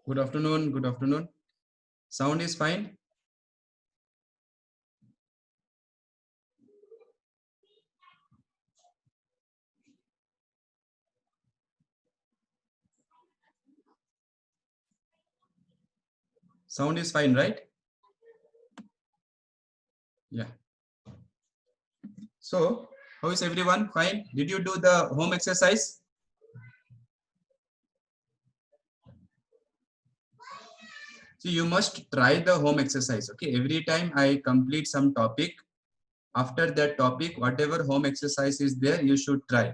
Good afternoon. Good afternoon. Sound is fine. Sound is fine, right? Yeah. So, how is everyone? Fine. Did you do the home exercise? So, you must try the home exercise. Okay. Every time I complete some topic, after that topic, whatever home exercise is there, you should try.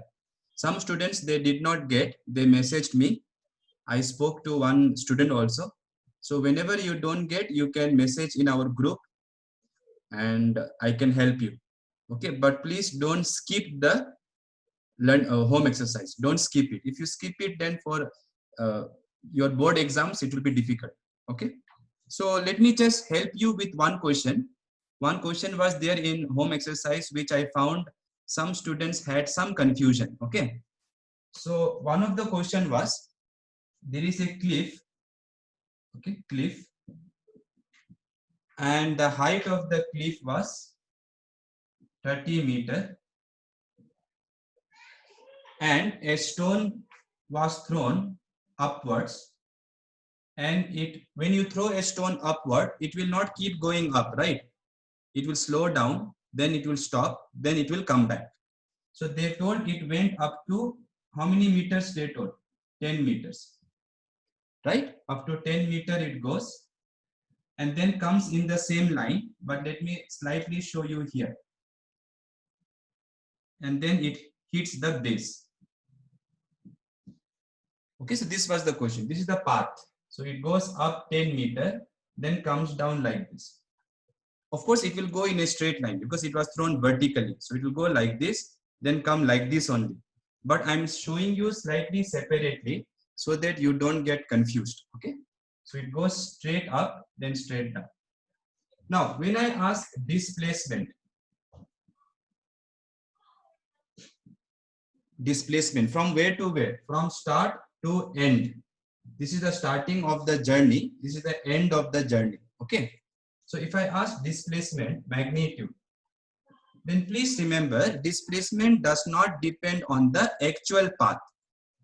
Some students, they did not get, they messaged me. I spoke to one student also. So, whenever you don't get, you can message in our group and I can help you. Okay. But please don't skip the learn home exercise. Don't skip it. If you skip it, then for uh, your board exams it will be difficult. Okay, so let me just help you with one question. One question was there in home exercise which I found some students had some confusion. Okay, so one of the question was, there is a cliff. Okay, cliff, and the height of the cliff was 30 meter, and a stone was thrown upwards, and it, when you throw a stone upward, it will not keep going up, right? It will slow down, then it will stop, then it will come back. So they told it went up to how many meters? They told 10 meters, right? Up to 10 meter it goes, and then comes in the same line, but let me slightly show you here, and then it hits the base. Okay, so this was the question. This is the path. So it goes up 10 meter, then comes down like this. Of course, it will go in a straight line because it was thrown vertically. So it will go like this, then come like this only. But I'm showing you slightly separately so that you don't get confused. Okay. So it goes straight up, then straight down. Now, when I ask displacement from where to where, from start to end. This is the starting of the journey. This is the end of the journey. Okay. So if I ask displacement magnitude, then please remember displacement does not depend on the actual path.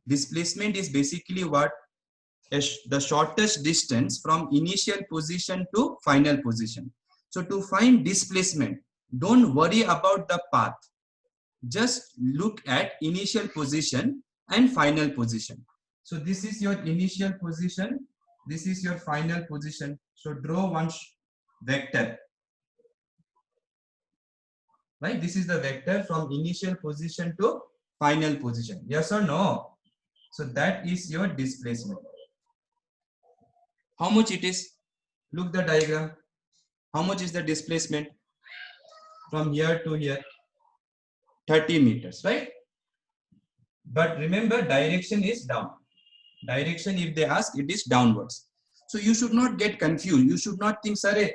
Displacement is basically what is the shortest distance from initial position to final position. So to find displacement, don't worry about the path. Just look at initial position and final position. So this is your initial position. This is your final position. So draw one vector. Right? This is the vector from initial position to final position. Yes or no? So that is your displacement. How much it is? Look the diagram. How much is the displacement from here to here? 30 meters, right? But remember, direction is down. Direction, if they ask, it is downwards. So you should not get confused. You should not think, sir,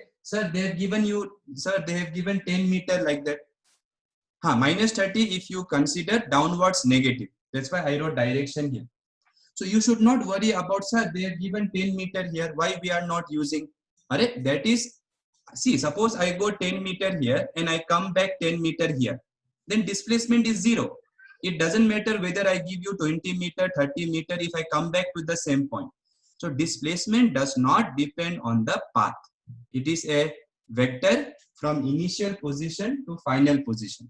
they have given you, sir, they have given 10 meter like that. Minus 30 if you consider downwards negative. That's why I wrote direction here. So you should not worry about, sir, they have given 10 meter here. Why we are not using? That is, see, suppose I go 10 meter here and I come back 10 meter here. Then displacement is 0. It doesn't matter whether I give you 20 meter, 30 meter if I come back to the same point. So displacement does not depend on the path. It is a vector from initial position to final position.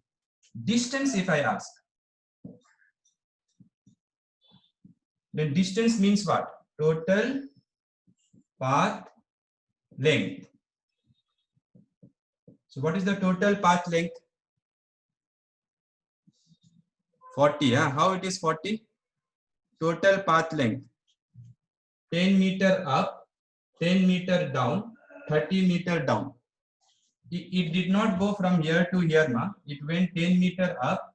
Distance, if I ask, then distance means what? Total path length. So what is the total path length? 40. How it is 40? Total path length. 10 meter up, 10 meter down, 30 meter down. It did not go from here to here, ma. It went 10 meter up,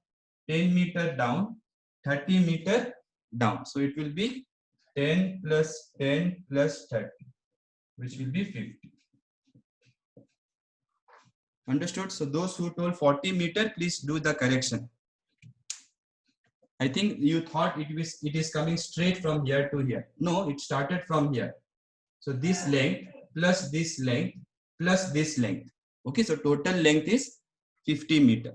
10 meter down, 30 meter down. So it will be 10 plus 10 plus 30, which will be 50. Understood? So those who told 40 meter, please do the correction. I think you thought it is coming straight from here to here. No, it started from here. So this length plus this length plus this length. Okay, so total length is 50 meter.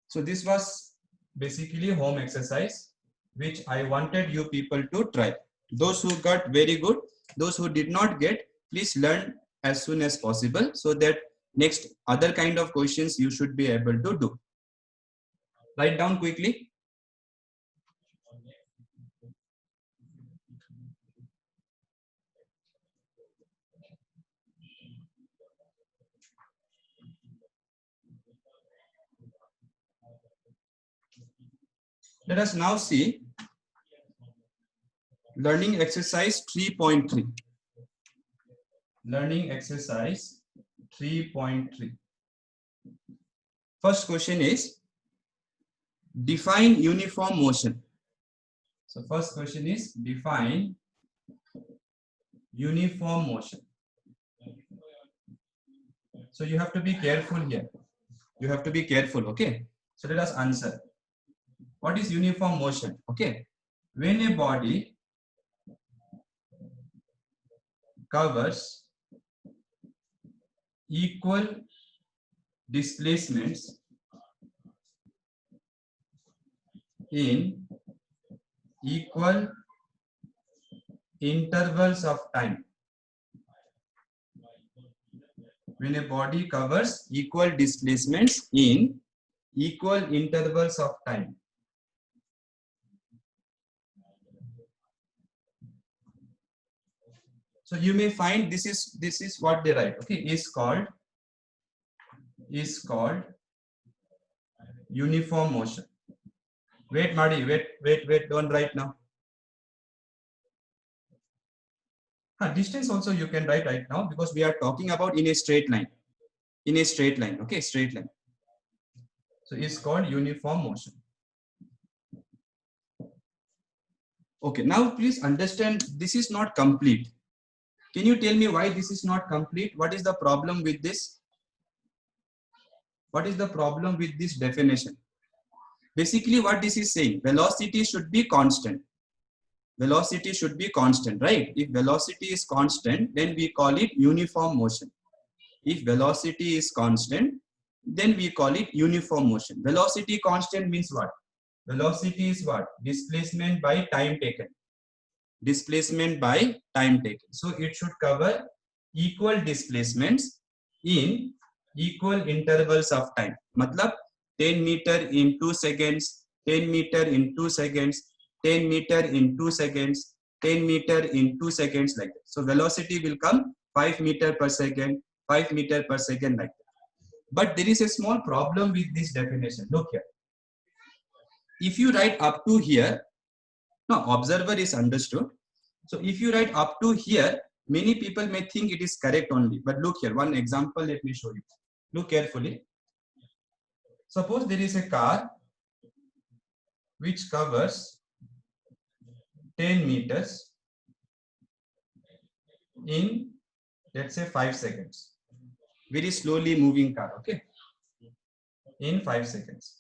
So this was basically home exercise which I wanted you people to try. Those who got very good, those who did not get, please learn as soon as possible so that next other kind of questions you should be able to do. Write down quickly. Let us now see learning exercise 3.3. Learning exercise 3.3. First question is define uniform motion. So first question is define uniform motion. So you have to be careful here. You have to be careful, okay? So let us answer. What is uniform motion? Okay. When a body covers equal displacements in equal intervals of time. When a body covers equal displacements in equal intervals of time. So you may find this is what they write. Okay, is called uniform motion. Wait, Marty, wait, don't write now. Distance also you can write right now because we are talking about in a straight line. In a straight line, okay, straight line. So it's called uniform motion. Okay, now please understand this is not complete. Can you tell me why this is not complete? What is the problem with this? What is the problem with this definition? Basically what this is saying, velocity should be constant. Velocity should be constant, right? If velocity is constant, then we call it uniform motion. If velocity is constant, then we call it uniform motion. Velocity constant means what? Velocity is what? Displacement by time taken. Displacement by time taken. So it should cover equal displacements in equal intervals of time. Matlab 10 meter in 2 seconds, 10 meter in 2 seconds, 10 meter in 2 seconds, 10 meter in 2 seconds, like that. So velocity will come 5 meter per second, 5 meter per second, like that. But there is a small problem with this definition. Look here. If you write up to here, no, observer is understood. So if you write up to here, many people may think it is correct only. But look here, one example, let me show you. Look carefully. Suppose there is a car which covers 10 meters in, let's say, 5 seconds. Very slowly moving car, okay? In 5 seconds.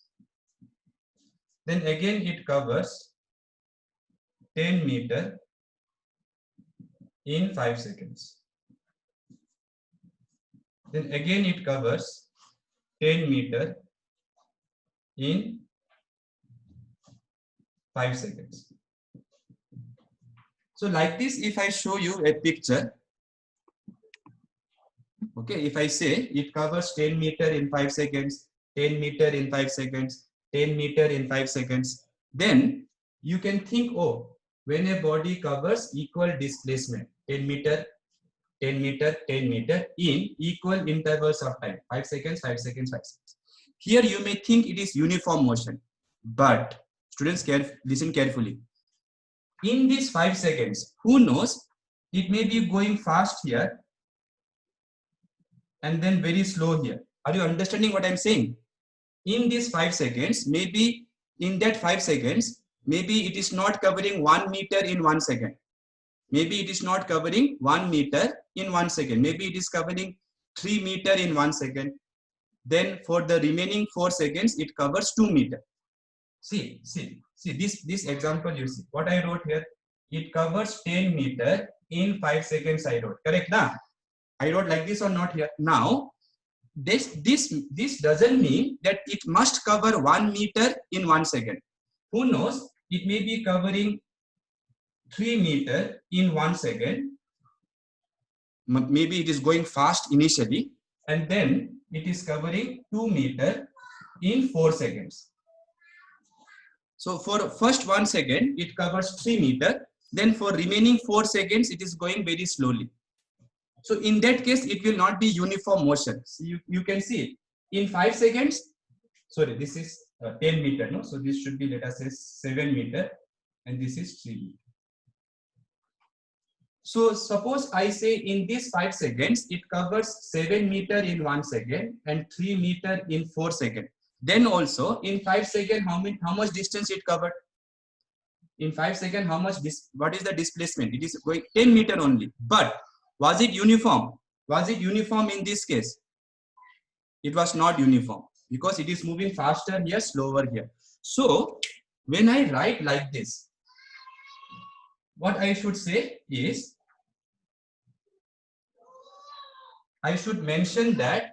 Then again it covers 10 meter in 5 seconds. Then again it covers 10 meter in 5 seconds. So like this, if I show you a picture, okay, if I say it covers 10 meter in 5 seconds, 10 meter in 5 seconds, 10 meter in 5 seconds, then you can think, oh, when a body covers equal displacement, 10 meter, 10 meter, 10 meter in equal intervals of time, 5 seconds, 5 seconds, 5 seconds. Here you may think it is uniform motion, but students listen carefully. In these 5 seconds, who knows, it may be going fast here and then very slow here. Are you understanding what I'm saying? In these 5 seconds, maybe in that 5 seconds, maybe it is not covering 1 meter in 1 second. Maybe it is not covering 1 meter in 1 second. Maybe it is covering 3 meter in 1 second. Then for the remaining 4 seconds, it covers 2 meter. See this example you see. What I wrote here, it covers 10 meter in 5 seconds. I wrote correct now. I wrote like this or not here. Now this doesn't mean that it must cover 1 meter in 1 second. Who knows? It may be covering 3 meter in 1 second. Maybe it is going fast initially, and then it is covering 2 meter in 4 seconds. So for first 1 second, it covers 3 meter. Then for remaining 4 seconds, it is going very slowly. So in that case, it will not be uniform motion. So you can see in 5 seconds, sorry, this is 10 meter, no? So this should be, let us say 7 meter, and this is 3 meter. So suppose I say in these 5 seconds, it covers 7 meter in 1 second and 3 meter in 4 seconds. Then also in 5 seconds, how much distance it covered? In 5 seconds, what is the displacement? It is going 10 meter only. But was it uniform? Was it uniform in this case? It was not uniform because it is moving faster here, slower here. So when I write like this, what I should say is, I should mention that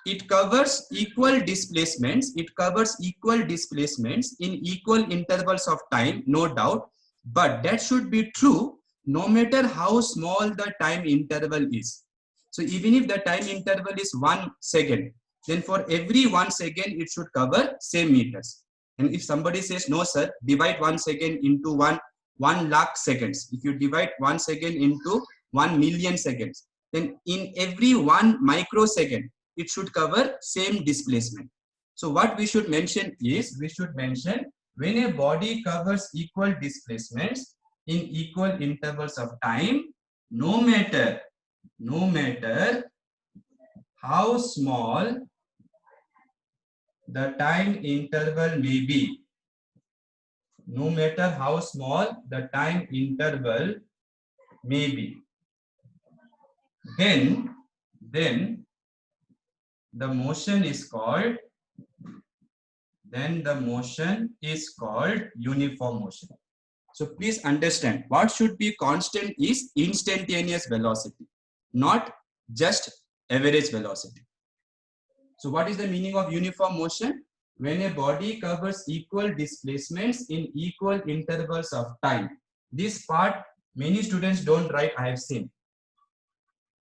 it covers equal displacements. It covers equal displacements in equal intervals of time, no doubt. But that should be true no matter how small the time interval is. So even if the time interval is 1 second, then for every 1 second, it should cover same meters. And if somebody says, no, sir, divide 1 second into 1 lakh seconds. If you divide 1 second into 1 million seconds, then in every 1 microsecond, it should cover same displacement. So what we should mention is, we should mention when a body covers equal displacements in equal intervals of time, no matter how small the time interval may be, no matter how small the time interval may be, then the motion is called uniform motion. So please understand, what should be constant is instantaneous velocity, not just average velocity. So what is the meaning of uniform motion? When a body covers equal displacements in equal intervals of time. This part many students don't write, I have seen.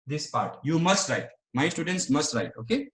This part you must write. My students must write, okay?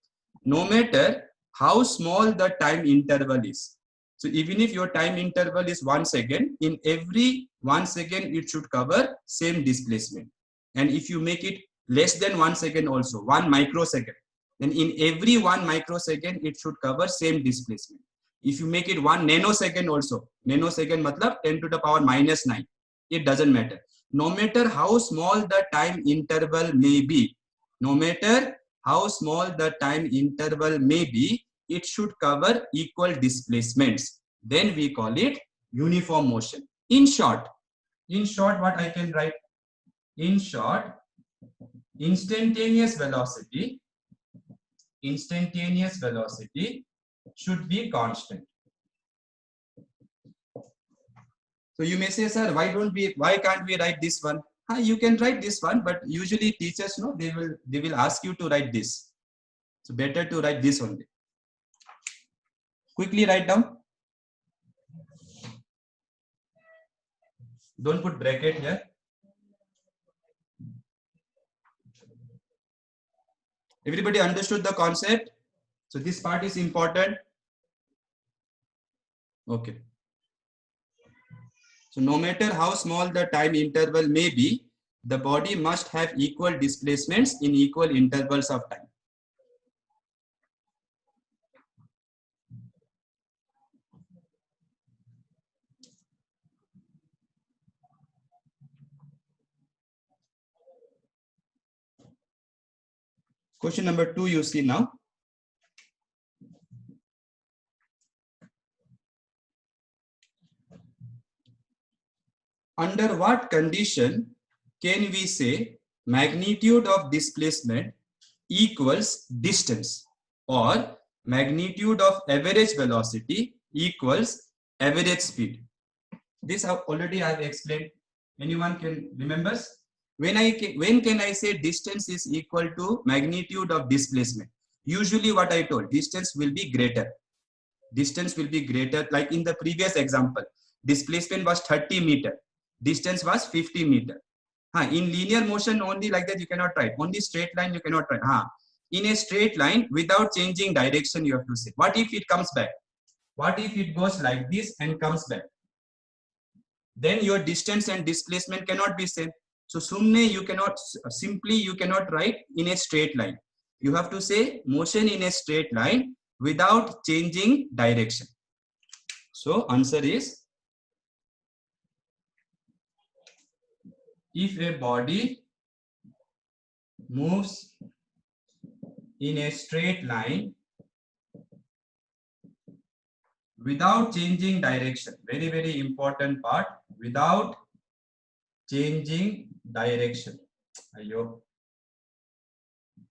No matter how small the time interval is. So even if your time interval is 1 second, in every 1 second, it should cover same displacement. And if you make it less than 1 second also, 1 microsecond, then in every 1 microsecond, it should cover same displacement. If you make it 1 nanosecond also, nanosecond matlab 10 to the power minus 9, it doesn't matter. No matter how small the time interval may be, no matter how small the time interval may be, it should cover equal displacements. Then we call it uniform motion. In short, what I can write? In short, instantaneous velocity should be constant. So you may say, sir, why can't we write this one? You can write this one, but usually teachers know they will ask you to write this. So better to write this only. Quickly write down. Don't put bracket here. Everybody understood the concept? So this part is important. Okay. So no matter how small the time interval may be, the body must have equal displacements in equal intervals of time. Question number 2 you see now. Under what condition can we say magnitude of displacement equals distance, or magnitude of average velocity equals average speed? This already I have explained. Anyone can remembers? When can I say distance is equal to magnitude of displacement? Usually what I told, distance will be greater. Distance will be greater. Like in the previous example, displacement was 30 meter. Distance was 50 meter. In linear motion only like that you cannot write. Only straight line you cannot write. In a straight line without changing direction you have to say. What if it comes back? What if it goes like this and comes back? Then your distance and displacement cannot be same. So you cannot write in a straight line. You have to say motion in a straight line without changing direction. So answer is, if a body moves in a straight line without changing direction, very, very important part, without changing direction.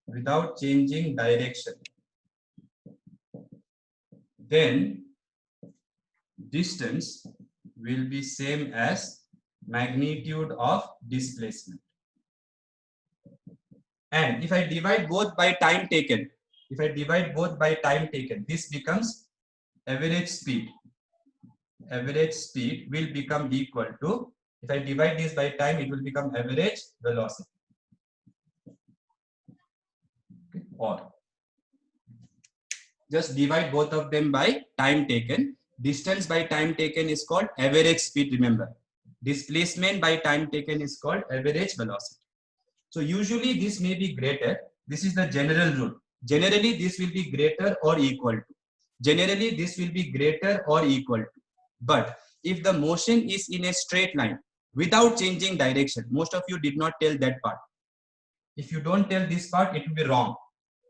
Without changing direction, then distance will be same as magnitude of displacement. And if I divide both by time taken, this becomes average speed. Average speed will become equal to, if I divide this by time, it will become average velocity. Okay. Or just divide both of them by time taken. Distance by time taken is called average speed, remember. Displacement by time taken is called average velocity. So usually this may be greater. This is the general rule. Generally this will be greater or equal to. Generally this will be greater or equal to. But if the motion is in a straight line without changing direction, most of you did not tell that part. If you don't tell this part, it will be wrong.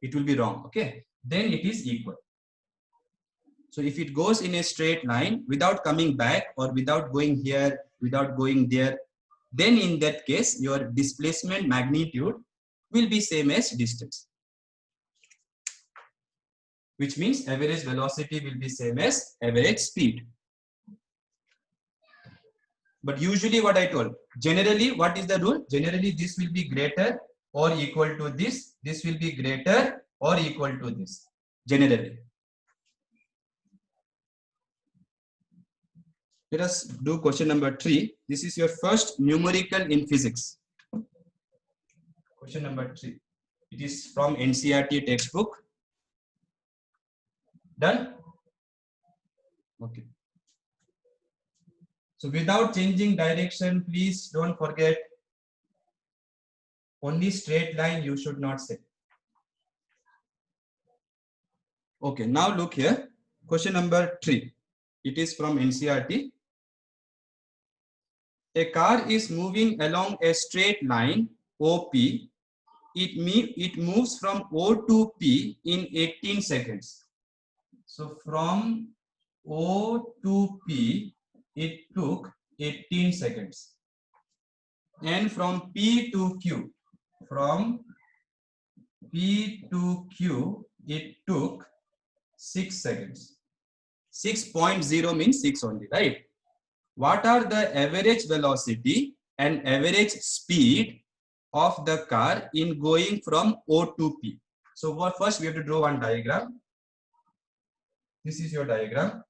It will be wrong. Okay. Then it is equal. So if it goes in a straight line without coming back or without going here, without going there, then in that case, your displacement magnitude will be same as distance. Which means average velocity will be same as average speed. But usually what I told, generally what is the rule? Generally this will be greater or equal to this. This will be greater or equal to this. Generally. Let us do question number 3. This is your first numerical in physics. Question number 3. It is from NCERT textbook. Done? Okay. So without changing direction, please don't forget, only straight line you should not say. Okay, now look here. Question number 3. It is from NCERT. A car is moving along a straight line OP. It moves from O to P in 18 seconds. So from O to P, it took 18 seconds. And from P to Q, it took 6 seconds. 6.0 means 6 only, right? What are the average velocity and average speed of the car in going from O to P? So first we have to draw one diagram. This is your diagram.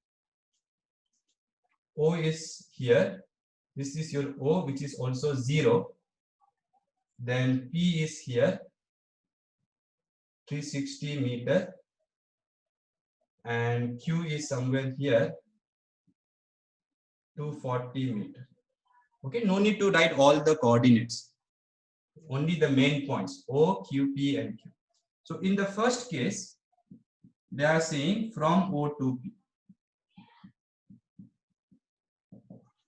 O is here. This is your O, which is also 0. Then P is here, 360 meter. And Q is somewhere here, 240 meter. Okay, no need to write all the coordinates. Only the main points, O, Q, P, and Q. So in the first case, they are saying from O to P.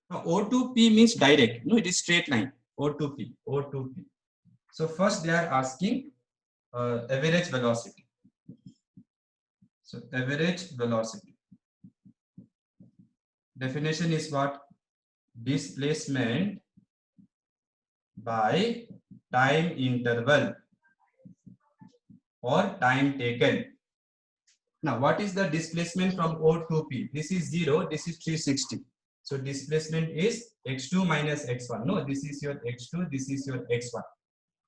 Now, O to P means direct. No, it is straight line. O to P. O to P. So first they are asking average velocity. So average velocity. Definition is what? Displacement by time interval or time taken. Now, what is the displacement from O to P? This is 0, this is 360. So displacement is x2 minus x1. No, this is your x2, this is your x1.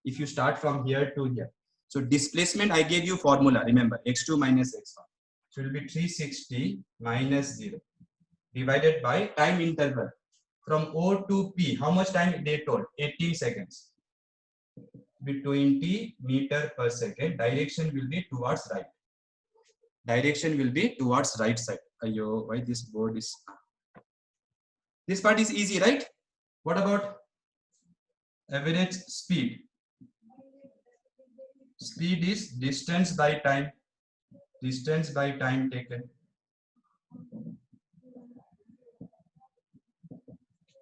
If you start from here to here. So displacement, I gave you formula, remember, x2 minus x1. So it will be 360 minus 0 divided by time interval from O to P. How much time they told? 18 seconds. Be 20 meter per second. Direction will be towards right. Direction will be towards right side. Ayo, why this board is... This part is easy, right? What about average speed? Speed is distance by time. Distance by time taken.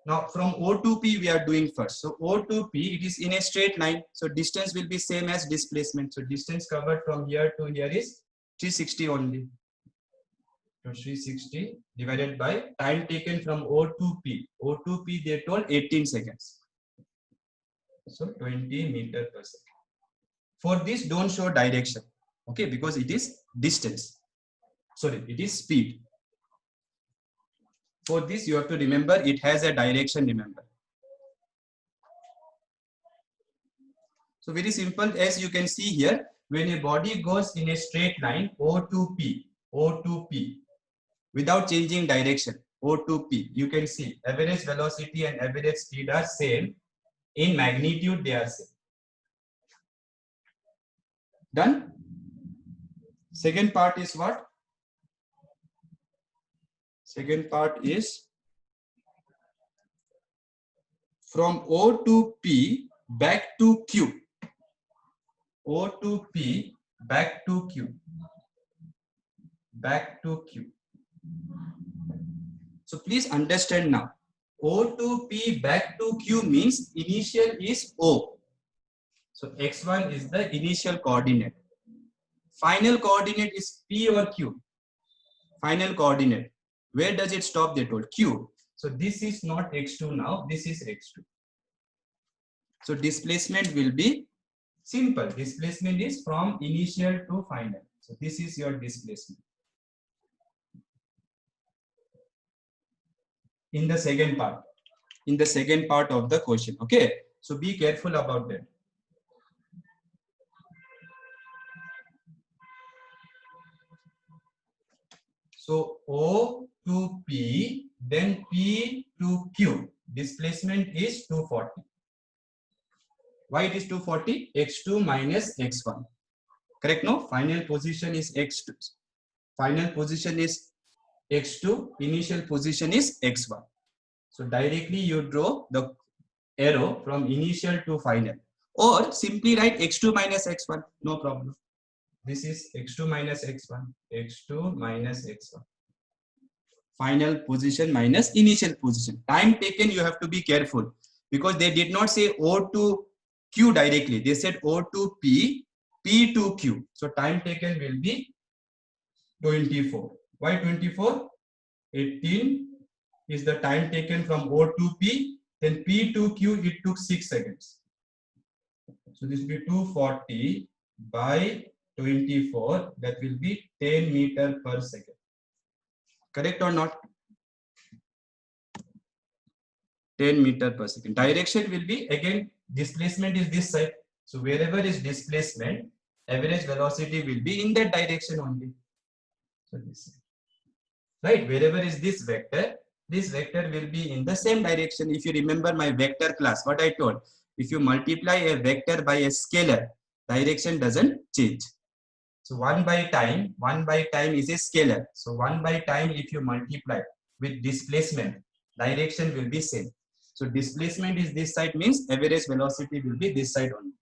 Now from O to P we are doing first. So O to P, it is in a straight line. So distance will be same as displacement. So distance covered from here to here is 360 only. So 360 divided by time taken from O to P. O to P they told 18 seconds. So 20 meter per second. For this, don't show direction. Okay, because it is distance. Sorry, it is speed. For this, you have to remember it has a direction, remember. So very simple, as you can see here, when a body goes in a straight line, O to P, without changing direction, O to P, you can see average velocity and average speed are same. In magnitude, they are same. Done? Second part is what? Second part is from O to P back to Q. O to P back to Q. Back to Q. So please understand now. O to P back to Q means initial is O. So x1 is the initial coordinate. Final coordinate is P or Q. Final coordinate. Where does it stop? They told Q. So this is not x2 now. This is x2. So displacement will be simple. Displacement is from initial to final. So this is your displacement. In the second part. In the second part of the question. Okay. So be careful about that. So O to P, then P to Q. Displacement is 240. Why it is 240? X2 minus X1. Correct? No? Final position is X2. Final position is X2. Initial position is X1. So directly you draw the arrow from initial to final. Or simply write X2 minus X1. No problem. This is X2 minus X1. X2 minus X1. Final position minus initial position. Time taken, you have to be careful because they did not say O to Q directly. They said O to P, P to Q. So time taken will be 24. Why 24? 18 is the time taken from O to P. Then P to Q, it took 6 seconds. So this will be 240 by 24. That will be 10 meter per second. Correct or not? 10 meter per second. Direction will be, again, displacement is this side. So wherever is displacement, average velocity will be in that direction only. So this side. Right? Wherever is this vector will be in the same direction. If you remember my vector class, what I told, if you multiply a vector by a scalar, direction doesn't change. So 1 by time is a scalar. So 1 by time, if you multiply with displacement, direction will be same. So displacement is this side means average velocity will be this side only.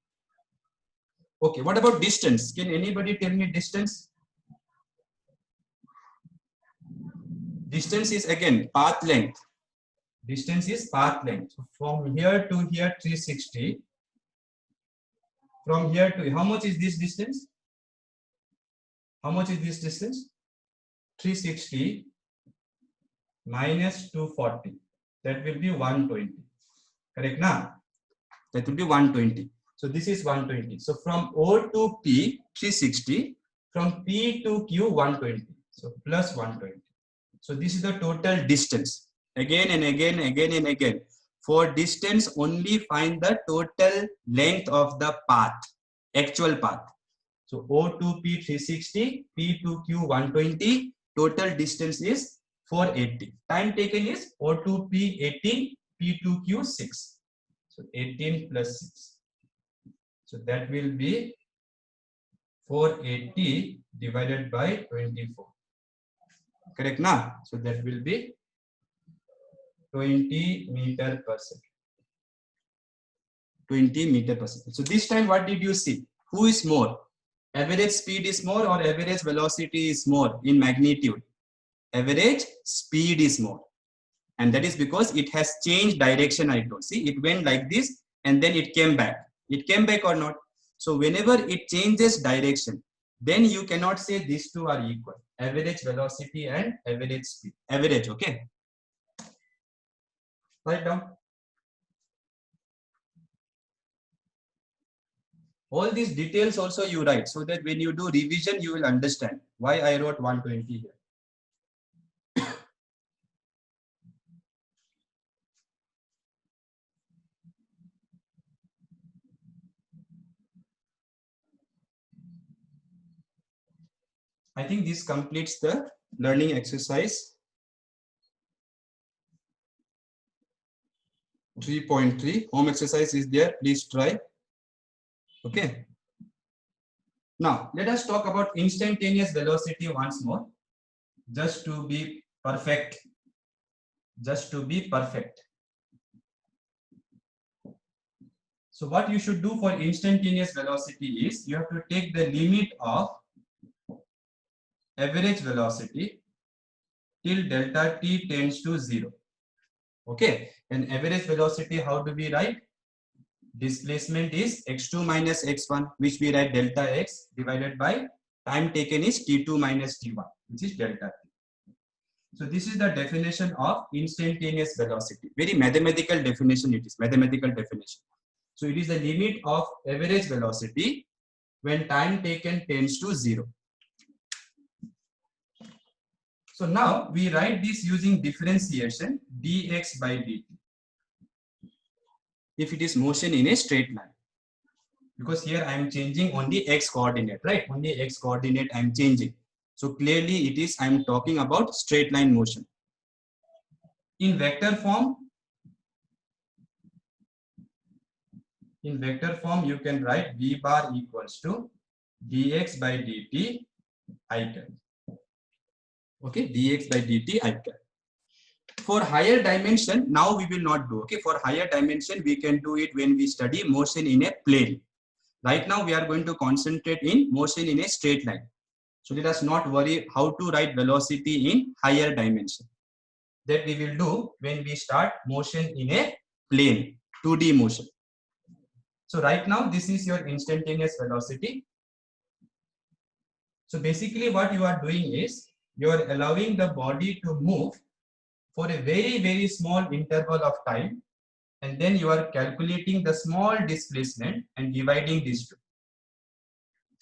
Okay, what about distance? Can anybody tell me distance? Distance is again path length. Distance is path length. So from here to here 360. From here to how much is this distance? How much is this distance? 360 minus 240. That will be 120. Correct now? That will be 120. So this is 120. So from O to P 360. From P to Q 120. So plus 120. So this is the total distance. again and again, again and again. For distance, only find the total length of the path, actual path. So O to P 360, P to Q 120, total distance is 480. Time taken is O to P 18, P to Q 6. So 18 plus 6. So that will be 480 divided by 24. Correct now? So that will be 20 meter per second. 20 meter per second. So this time what did you see? Who is more? Average speed is more or average velocity is more in magnitude? Average speed is more. And that is because it has changed direction. I don't see. It went like this and then it came back. It came back or not? So whenever it changes direction, then you cannot say these two are equal. Average velocity and average speed. Average, okay? Write down. All these details also you write so that when you do revision, you will understand why I wrote 120 here. I think this completes the learning exercise 3.3. Home exercise is there. Please try. Okay. Now, let us talk about instantaneous velocity once more. Just to be perfect. Just to be perfect. So what you should do for instantaneous velocity is you have to take the limit of average velocity till delta t tends to 0. Okay, and average velocity, how do we write? Displacement is x2 minus x1, which we write delta x divided by time taken is t2 minus t1, which is delta t. So this is the definition of instantaneous velocity. Very mathematical definition it is, mathematical definition. So it is the limit of average velocity when time taken tends to 0. So now we write this using differentiation dx by dt. If it is motion in a straight line, because here I am changing only x coordinate, right? Only x coordinate I am changing. So clearly it is, I am talking about straight line motion. In vector form, you can write v bar equals to dx by dt I cap. Okay, dx by dt I cap. For higher dimension, now we will not do. Okay, for higher dimension, we can do it when we study motion in a plane. Right now, we are going to concentrate in motion in a straight line. So let us not worry how to write velocity in higher dimension. That we will do when we start motion in a plane, 2D motion. So right now, this is your instantaneous velocity. So basically what you are doing is, you are allowing the body to move for a very, very small interval of time. And then you are calculating the small displacement and dividing these two.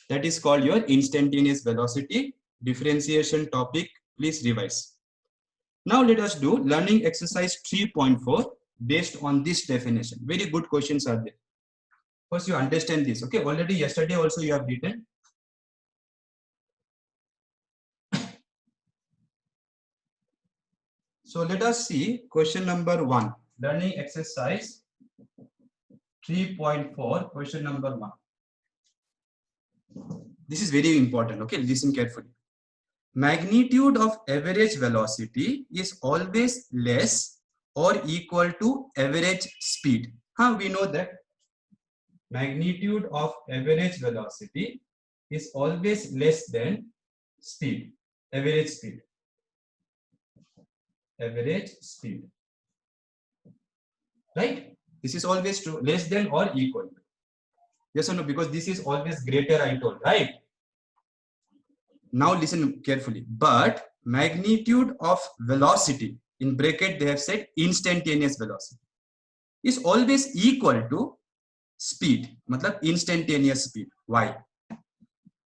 That is called your instantaneous velocity. Differentiation topic, please revise. Now let us do learning exercise 3.4 based on this definition. Very good questions are there. First you understand this. Okay, already yesterday also you have written. So let us see question number 1. Learning exercise 3.4, question number 1. This is very important. Okay, listen carefully. Magnitude of average velocity is always less or equal to average speed. How we know that? Magnitude of average velocity is always less than speed, average speed. Average speed. Right? This is always true, less than or equal. Yes or no? Because this is always greater, I told, right? Now listen carefully. But magnitude of velocity, in bracket they have said instantaneous velocity, is always equal to speed. Matlab instantaneous speed. Why?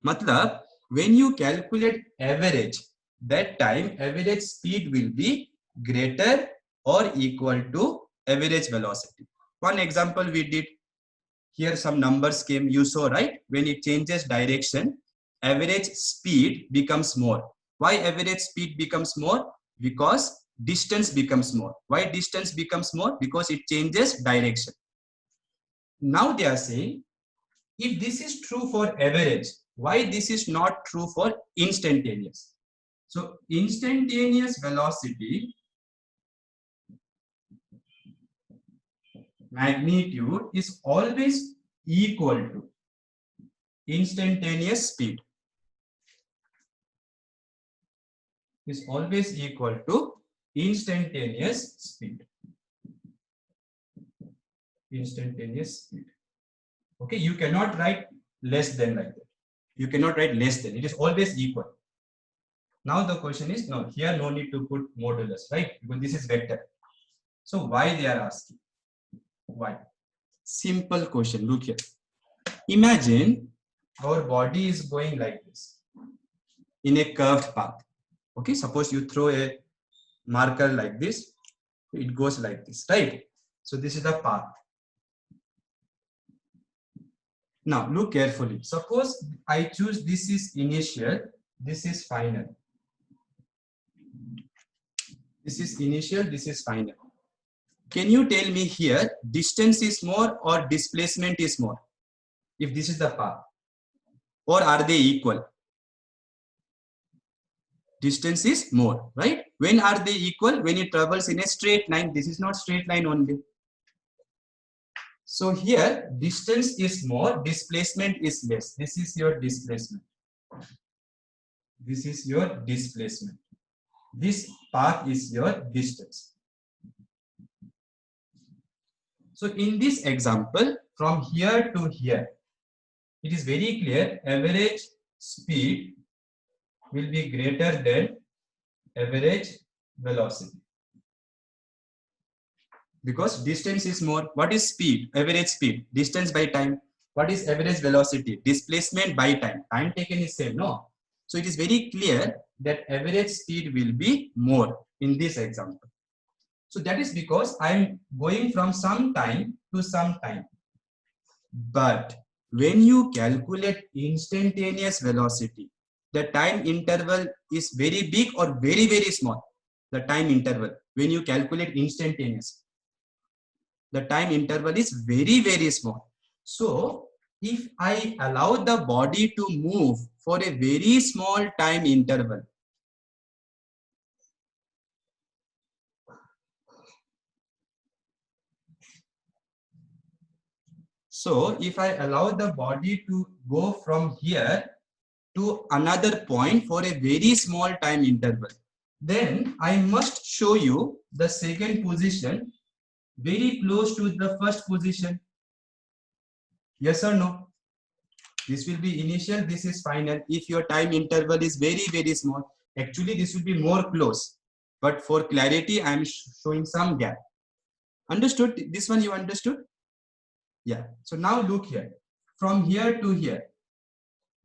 Matlab when you calculate average, that time average speed will be greater or equal to average velocity. One example we did here, some numbers came, you saw, right? When it changes direction, average speed becomes more. Why average speed becomes more? Because distance becomes more. Why distance becomes more? Because it changes direction. Now they are saying, if this is true for average, why this is not true for instantaneous? So instantaneous velocity magnitude is always equal to instantaneous speed. Is always equal to instantaneous speed. Instantaneous speed. Okay, you cannot write less than like that. You cannot write less than. It is always equal. Now the question is, no, here no need to put modulus, right? Because this is vector. So why they are asking? Why? Simple question. Look here. Imagine our body is going like this in a curved path. Okay, suppose you throw a marker like this, it goes like this, right? So this is the path. Now look carefully. Suppose I choose this is initial, this is final. This is initial, this is final. Can you tell me here distance is more or displacement is more? If this is the path, or are they equal? Distance is more, right? When are they equal? When it travels in a straight line. This is not straight line only. So here distance is more, displacement is less. This is your displacement. This is your displacement. This path is your distance. So in this example, from here to here, it is very clear average speed will be greater than average velocity. Because distance is more. What is speed? Average speed. Distance by time. What is average velocity? Displacement by time. Time taken is same, no? So it is very clear that average speed will be more in this example. So that is because I am going from some time to some time. But when you calculate instantaneous velocity, the time interval is very big or very, very small. The time interval, when you calculate instantaneous, the time interval is very, very small. So if I allow the body to move for a very small time interval, so if I allow the body to go from here to another point for a very small time interval, then I must show you the second position very close to the first position. Yes or no? This will be initial, this is final. If your time interval is very, very small, actually this will be more close. But for clarity, I am showing some gap. Understood? This one you understood? Yeah. So now look here. From here to here,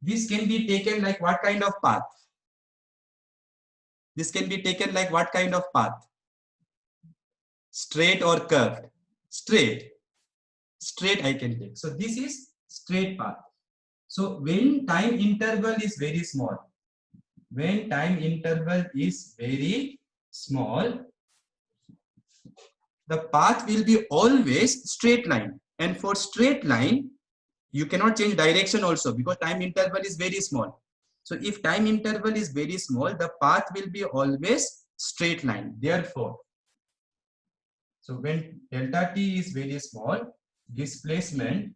this can be taken like what kind of path? This can be taken like what kind of path? Straight or curved? Straight. Straight I can take. So this is straight path. So when time interval is very small, when time interval is very small, the path will be always straight line. And for straight line, you cannot change direction also because time interval is very small. So if time interval is very small, the path will be always straight line. Therefore, so when delta t is very small, displacement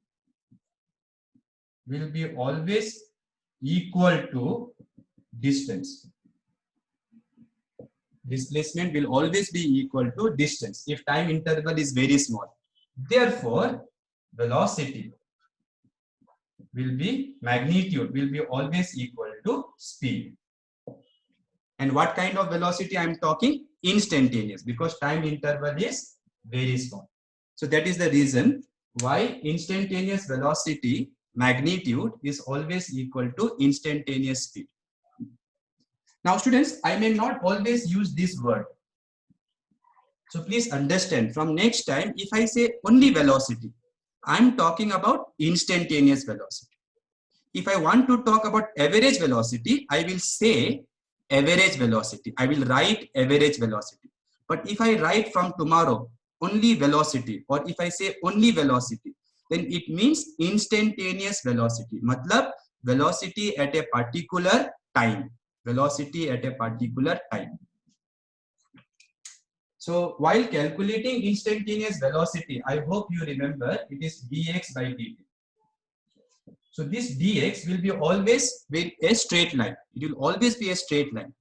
will be always equal to distance. Displacement will always be equal to distance if time interval is very small. Therefore, velocity will be, magnitude will be always equal to speed. And what kind of velocity I am talking? Instantaneous, because time interval is very small. So that is the reason why instantaneous velocity magnitude is always equal to instantaneous speed. Now students, I may not always use this word. So please understand, from next time, if I say only velocity, I'm talking about instantaneous velocity. If I want to talk about average velocity, I will say average velocity. I will write average velocity. But if I write from tomorrow only velocity, or if I say only velocity, then it means instantaneous velocity. Matlab velocity at a particular time. Velocity at a particular time. So while calculating instantaneous velocity, I hope you remember it is dx by dt. So this dx will be always with a straight line. It will always be a straight line.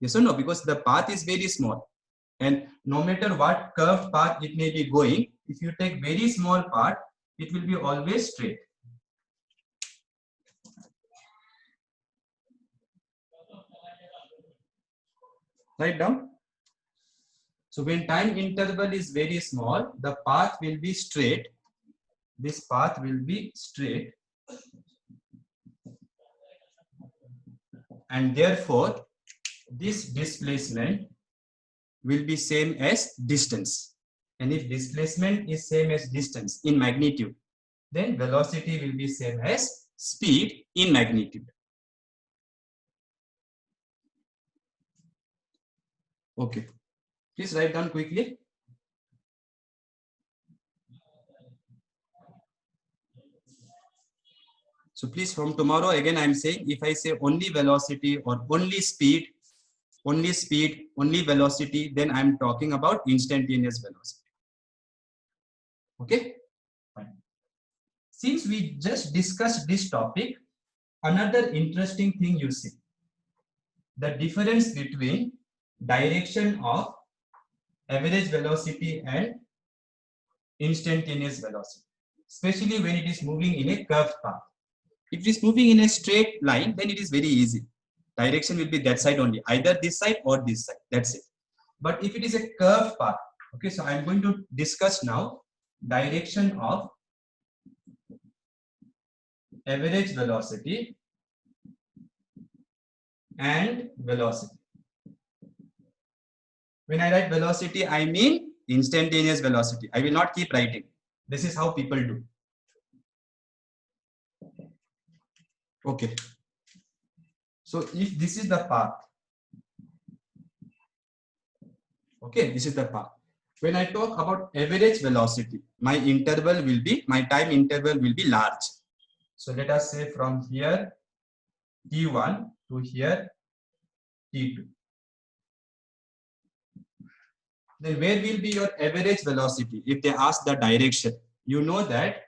Yes or no? Because the path is very small. And no matter what curved path it may be going, if you take very small part, it will be always straight. Write down. So when time interval is very small, the path will be straight. This path will be straight. And therefore, this displacement will be same as distance. And if displacement is same as distance in magnitude, then velocity will be same as speed in magnitude. Okay, please write down quickly. So please, from tomorrow again, I'm saying if I say only velocity or only speed, only velocity, then I'm talking about instantaneous velocity. Okay, fine. Since we just discussed this topic, another interesting thing you see, the difference between direction of average velocity and instantaneous velocity, especially when it is moving in a curved path. If it is moving in a straight line, then it is very easy. Direction will be that side only, either this side or this side. That's it. But if it is a curved path, okay, so I'm going to discuss now direction of average velocity and velocity. When I write velocity, I mean instantaneous velocity. I will not keep writing. This is how people do. Okay. So if this is the path, okay, this is the path. When I talk about average velocity, my time interval will be large. So let us say from here T1 to here T2. Then where will be your average velocity? If they ask the direction, you know that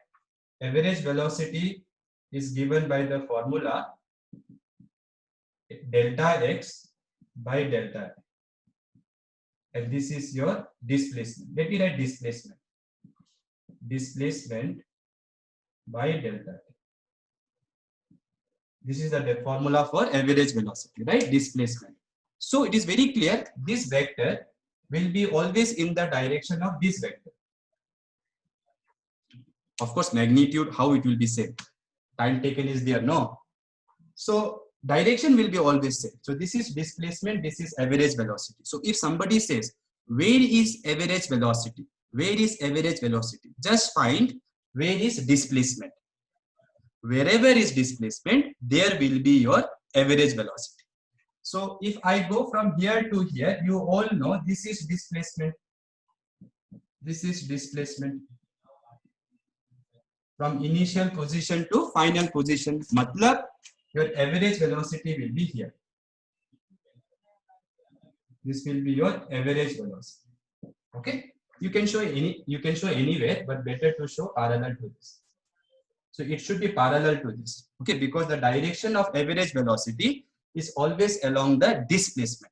average velocity is given by the formula delta x by delta t. And this is your displacement. Let me write displacement. Displacement by delta t. This is the formula for average velocity, right? Displacement. So it is very clear this vector will be always in the direction of this vector. Of course, magnitude, how it will be same. Time taken is there, no. So direction will be always same. So this is displacement, this is average velocity. So if somebody says, where is average velocity? Where is average velocity? Just find where is displacement. Wherever is displacement, there will be your average velocity. So if I go from here to here, you all know this is displacement. This is displacement. From initial position to final position. Matlab, your average velocity will be here. This will be your average velocity. Okay. You can show anywhere, but better to show parallel to this. So it should be parallel to this. Okay, because the direction of average velocity is always along the displacement.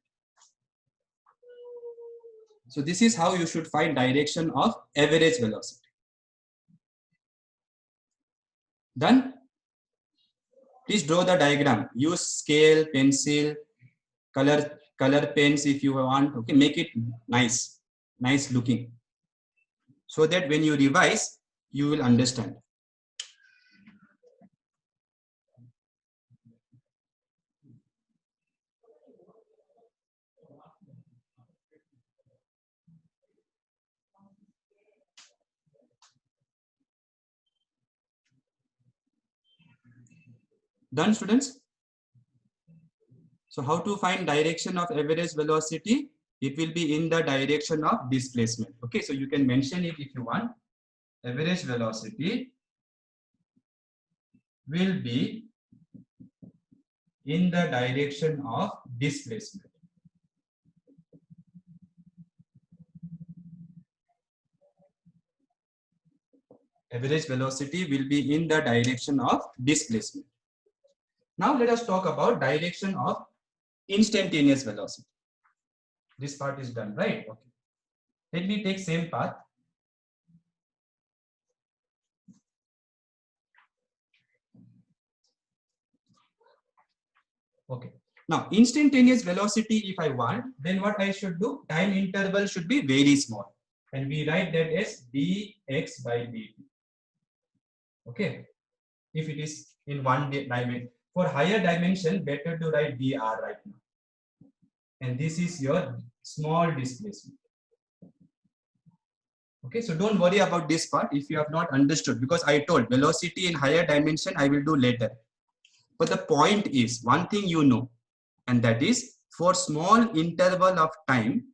So this is how you should find direction of average velocity. Done? Please draw the diagram. Use scale, pencil, color pens if you want. Okay, make it nice looking, so that when you revise, you will understand. Done, students? So how to find direction of average velocity? It will be in the direction of displacement. Okay, so you can mention it if you want. Average velocity will be in the direction of displacement. Average velocity will be in the direction of displacement. Now let us talk about direction of instantaneous velocity. This part is done, right? Okay. Let me take same path. Okay. Now instantaneous velocity, if I want, then what I should do? Time interval should be very small. And we write that as dx by dt. Okay. If it is in one dimension. For higher dimension, better to write dr right now. And this is your small displacement. Okay, so don't worry about this part if you have not understood, because I told velocity in higher dimension I will do later. But the point is, one thing you know, and that is for small interval of time,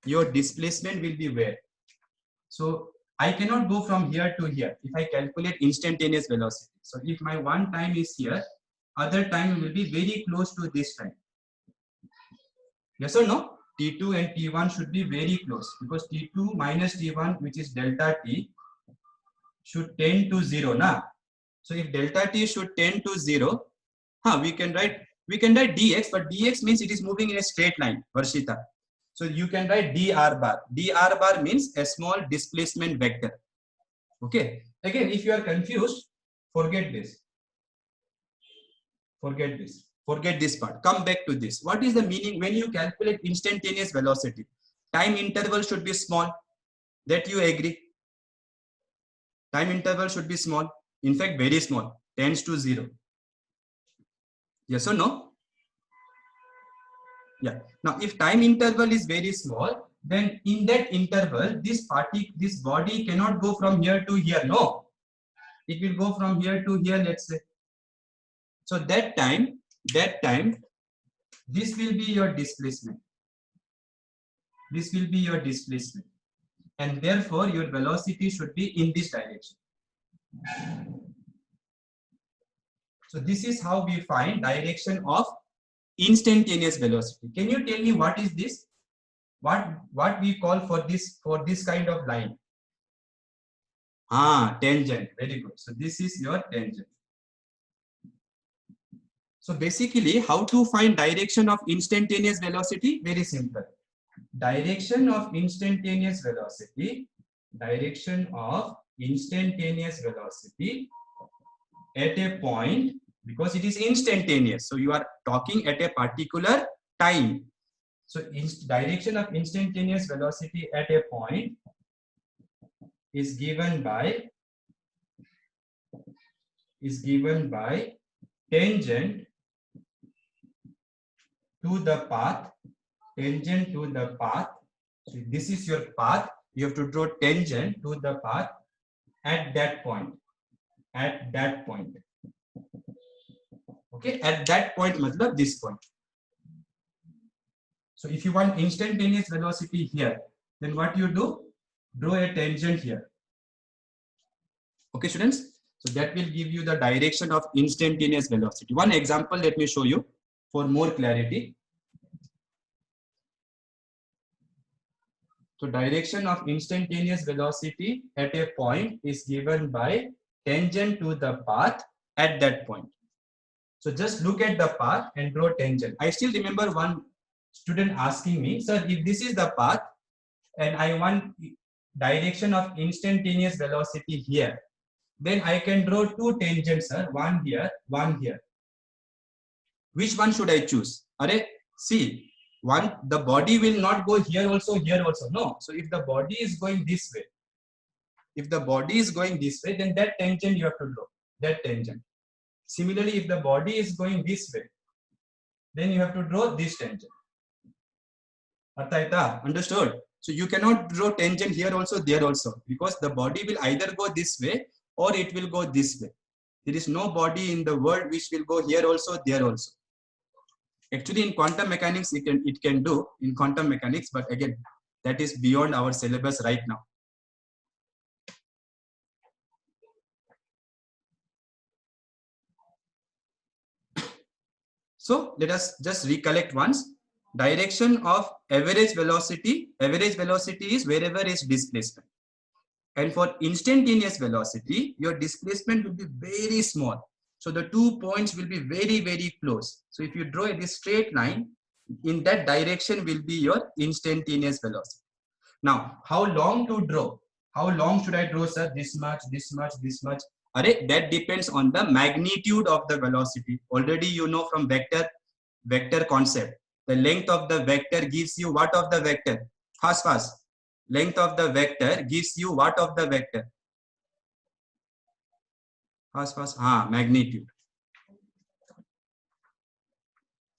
your displacement will be where? So I cannot go from here to here if I calculate instantaneous velocity. So if my one time is here, other time will be very close to this time. Yes or no? T2 and T1 should be very close, because T2 minus T1, which is delta T, should tend to 0. Na? So if delta T should tend to 0, we can write dx, but dx means it is moving in a straight line, Varshita. So you can write dr bar. Dr bar means a small displacement vector. Okay. Again, if you are confused, forget this. Forget this. Forget this part. Come back to this. What is the meaning when you calculate instantaneous velocity? Time interval should be small. That you agree? Time interval should be small. In fact, very small. Tends to 0. Yes or no? Yeah. Now, if time interval is very small, then in that interval, this body cannot go from here to here. No. It will go from here to here, let's say. So that time, this will be your displacement. This will be your displacement. And therefore, your velocity should be in this direction. So this is how we find direction of instantaneous velocity. Can you tell me what is this? What we call for this kind of line? Tangent. Very good. So this is your tangent. So basically, how to find direction of instantaneous velocity? Very simple. Direction of instantaneous velocity at a point, because it is instantaneous. So you are talking at a particular time. So direction of instantaneous velocity at a point is given by tangent to the path. So this is your path. You have to draw tangent to the path at that point. Okay, at that point, matlab this point. So if you want instantaneous velocity here, then what you do? Draw a tangent here. Okay, students. So that will give you the direction of instantaneous velocity. One example, let me show you for more clarity. So direction of instantaneous velocity at a point is given by tangent to the path at that point. So just look at the path and draw tangent. I still remember one student asking me, sir, if this is the path and I want direction of instantaneous velocity here, then I can draw two tangents, sir, one here, one here. Which one should I choose? See, the body will not go here also, no. So if the body is going this way, then that tangent you have to draw, that tangent. Similarly, if the body is going this way, then you have to draw this tangent. Understood? So you cannot draw tangent here also, there also, because the body will either go this way or it will go this way. There is no body in the world which will go here also, there also. Actually, in quantum mechanics, it can do in quantum mechanics, but again, that is beyond our syllabus right now. So let us just recollect once. Direction of average velocity is wherever is displacement. And for instantaneous velocity, your displacement will be very small. So the 2 points will be very, very close. So if you draw this straight line, in that direction will be your instantaneous velocity. Now, how long to draw? How long should I draw, sir? This much, this much, this much. That depends on the magnitude of the velocity. Already you know from vector concept. The length of the vector gives you what of the vector? Fast. Length of the vector gives you what of the vector? Fast. Magnitude.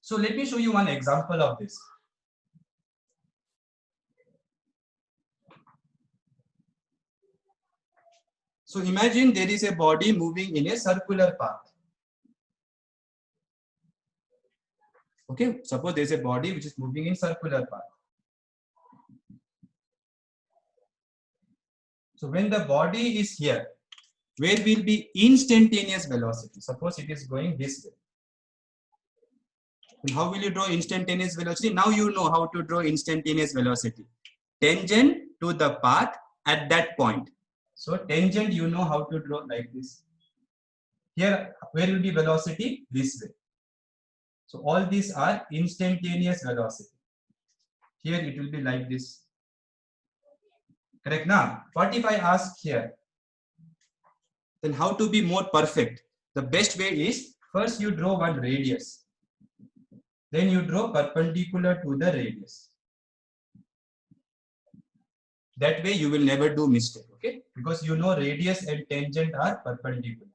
So let me show you one example of this. So imagine there is a body moving in a circular path. Okay, suppose there is a body which is moving in circular path. So when the body is here, where will be instantaneous velocity? Suppose it is going this way. And how will you draw instantaneous velocity? Now you know how to draw instantaneous velocity. Tangent to the path at that point. So tangent, you know how to draw like this. Here, where will be velocity? This way. So all these are instantaneous velocity. Here it will be like this. Correct now? What if I ask here? Then how to be more perfect? The best way is first you draw one radius. Then you draw perpendicular to the radius. That way you will never do mistake, okay? Because you know radius and tangent are perpendicular.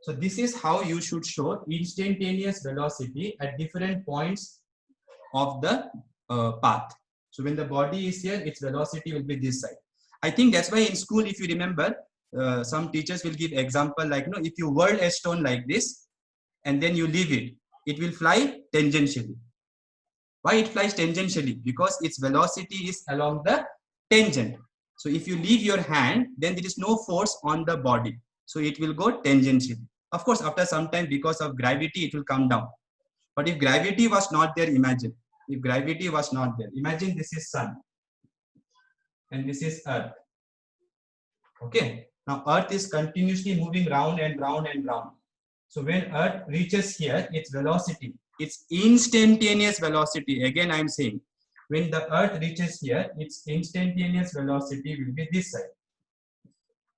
So this is how you should show instantaneous velocity at different points of the path. So when the body is here, its velocity will be this side. I think that's why in school, if you remember, some teachers will give example like, if you whirl a stone like this and then you leave it, it will fly tangentially. Why it flies tangentially? Because its velocity is along the tangent. So if you leave your hand, then there is no force on the body. So it will go tangentially. Of course, after some time, because of gravity, it will come down. But if gravity was not there, imagine. If gravity was not there, imagine this is sun and this is earth. Okay. Now earth is continuously moving round and round and round. So when earth reaches here, its velocity, its instantaneous velocity, again I am saying, when the earth reaches here, its instantaneous velocity will be this side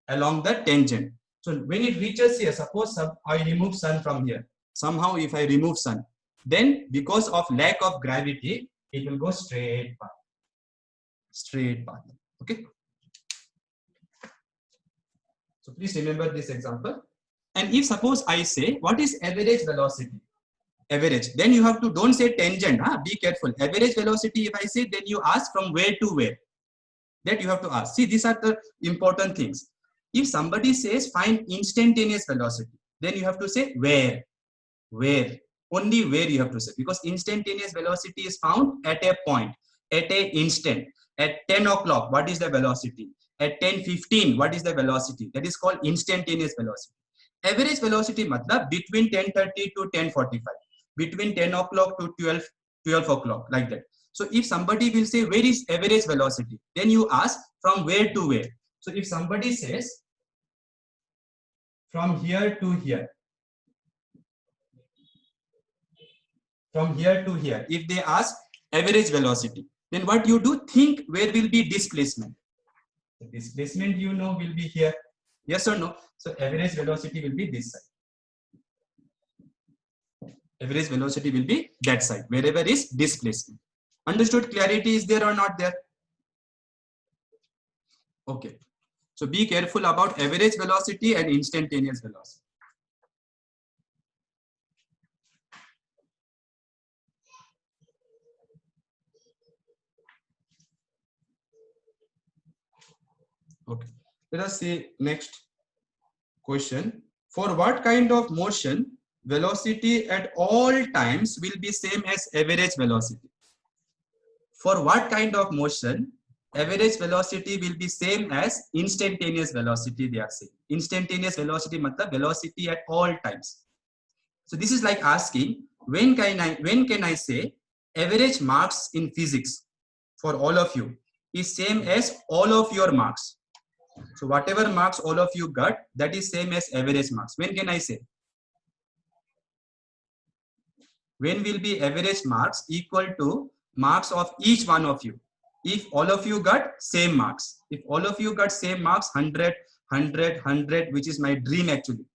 along the tangent. So when it reaches here, suppose I remove sun from here. Somehow if I remove sun, then because of lack of gravity, it will go straight path. Straight path. Okay. So please remember this example. And if suppose I say, what is average velocity? Average. Then you have to, don't say tangent. Be careful. Average velocity, if I say, then you ask from where to where. That you have to ask. See, these are the important things. If somebody says find instantaneous velocity, then you have to say where. Where. Only where you have to say. Because instantaneous velocity is found at a point, at an instant. At 10 o'clock, what is the velocity? At 10:15, what is the velocity? That is called instantaneous velocity. Average velocity matlab between 10:30 to 10:45. Between 10 o'clock to 12 o'clock, like that. So if somebody will say, where is average velocity? Then you ask from where to where. So if somebody says from here to here, from here to here, if they ask average velocity, then what you do, think where will be displacement. The displacement you know will be here. Yes or no? So average velocity will be this side. Average velocity will be that side, wherever is displacement. Understood? Clarity is there or not there? Okay. So be careful about average velocity and instantaneous velocity. Okay. Let us see next question. For what kind of motion velocity at all times will be same as average velocity? For what kind of motion average velocity will be same as instantaneous velocity, they are saying. Instantaneous velocity matlab velocity at all times. So this is like asking, when can I say average marks in physics for all of you is same as all of your marks? So whatever marks all of you got, that is same as average marks. When can I say? When will be average marks equal to marks of each one of you? If all of you got same marks, if all of you got same marks, 100, 100, 100, which is my dream actually.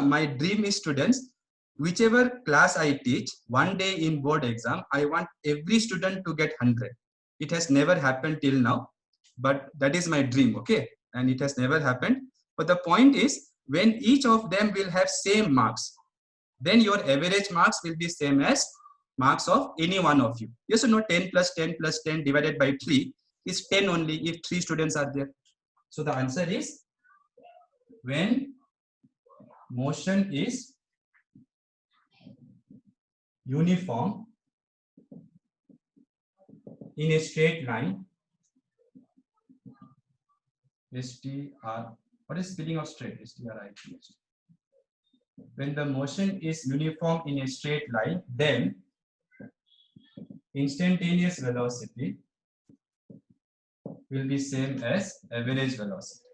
My dream is, students, whichever class I teach, one day in board exam, I want every student to get 100. It has never happened till now, but that is my dream, okay? And it has never happened. But the point is, when each of them will have same marks, then your average marks will be same as marks of any one of you. Yes or no? 10 plus 10 plus 10 divided by 3 is 10 only if 3 students are there. So the answer is, when motion is uniform in a straight line, STR, what is spelling of straight? STRIT. When the motion is uniform in a straight line, then instantaneous velocity will be same as average velocity.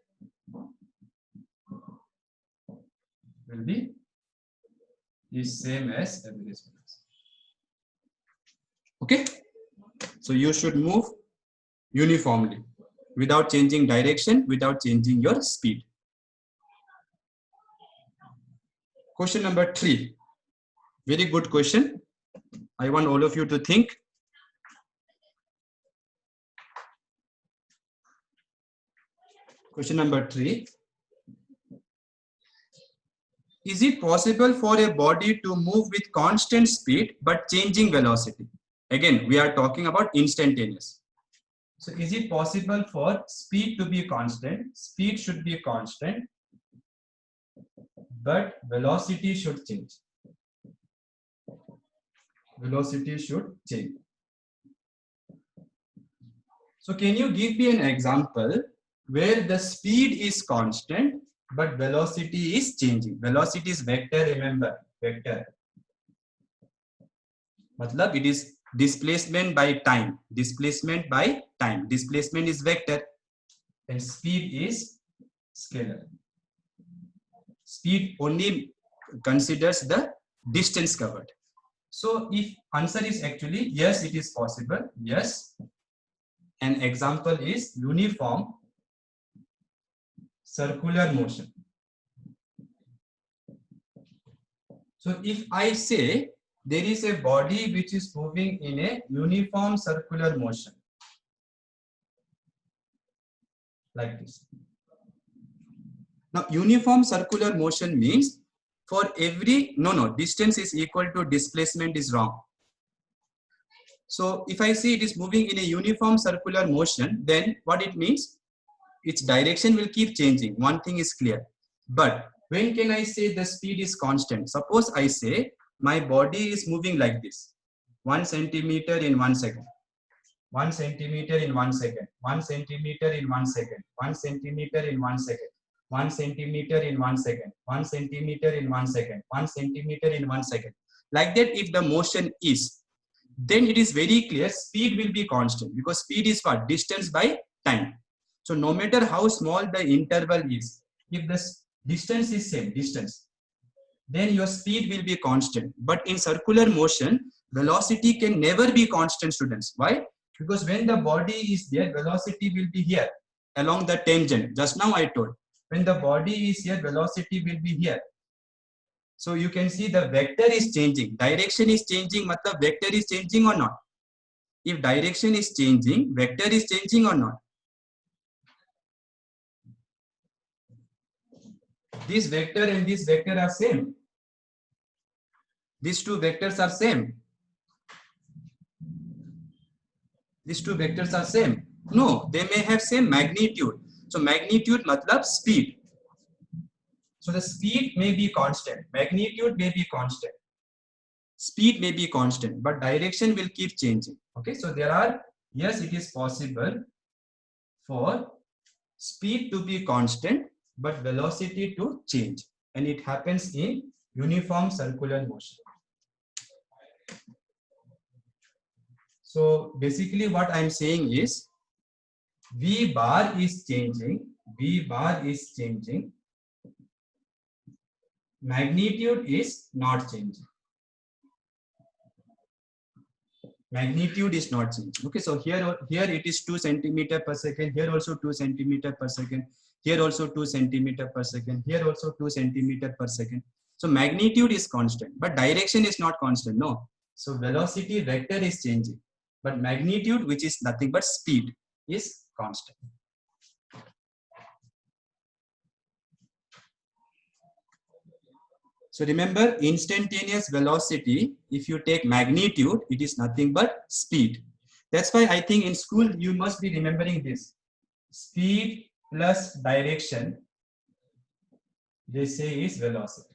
Will be is same as average velocity. Okay? So you should move uniformly without changing direction, without changing your speed. Question number 3. Very good question. I want all of you to think. Question number 3. Is it possible for a body to move with constant speed but changing velocity? Again, we are talking about instantaneous. So is it possible for speed to be constant? Speed should be constant, but velocity should change. Velocity should change. So can you give me an example where the speed is constant but velocity is changing? Velocity is vector, remember, vector. Matlab it is displacement by time. Displacement by time. Displacement is vector and speed is scalar. Speed only considers the distance covered. So if answer is actually yes, it is possible. Yes. An example is uniform circular motion. So if I say there is a body which is moving in a uniform circular motion, like this. Now uniform circular motion means for every, distance is equal to displacement is wrong. So if I say it is moving in a uniform circular motion, then what it means? Its direction will keep changing. One thing is clear. But when can I say the speed is constant? Suppose I say my body is moving like this. 1 centimeter in 1 second. 1 centimeter in 1 second. 1 centimeter in 1 second. 1 centimeter in 1 second. 1 centimeter in 1 second. 1 centimeter in 1 second. 1 centimeter in 1 second. Like that, if the motion is, then it is very clear speed will be constant, because speed is what? Distance by time. So no matter how small the interval is, if the distance is same, distance, then your speed will be constant. But in circular motion, velocity can never be constant, students. Why? Because when the body is there, velocity will be here along the tangent. Just now I told, when the body is here, velocity will be here. So you can see the vector is changing, direction is changing, matlab vector is changing or not? If direction is changing, vector is changing or not? This vector and this vector are same. These two vectors are same. These two vectors are same. No, they may have same magnitude. So magnitude matlab speed. So the speed may be constant, magnitude may be constant, speed may be constant, but direction will keep changing. Okay, so there are, yes, it is possible for speed to be constant, but velocity to change, and it happens in uniform circular motion. So basically what I'm saying is V bar is changing, magnitude is not changing. Magnitude is not changing. Okay, so here it is 2 centimeter per second, here also 2 centimeter per second, here also 2 centimeter per second, here also 2 centimeter per second. So magnitude is constant, but direction is not constant. No. So velocity vector is changing, but magnitude, which is nothing but speed, is constant. So remember, instantaneous velocity, if you take magnitude, it is nothing but speed. That's why I think in school you must be remembering this. Speed plus direction, they say, is velocity.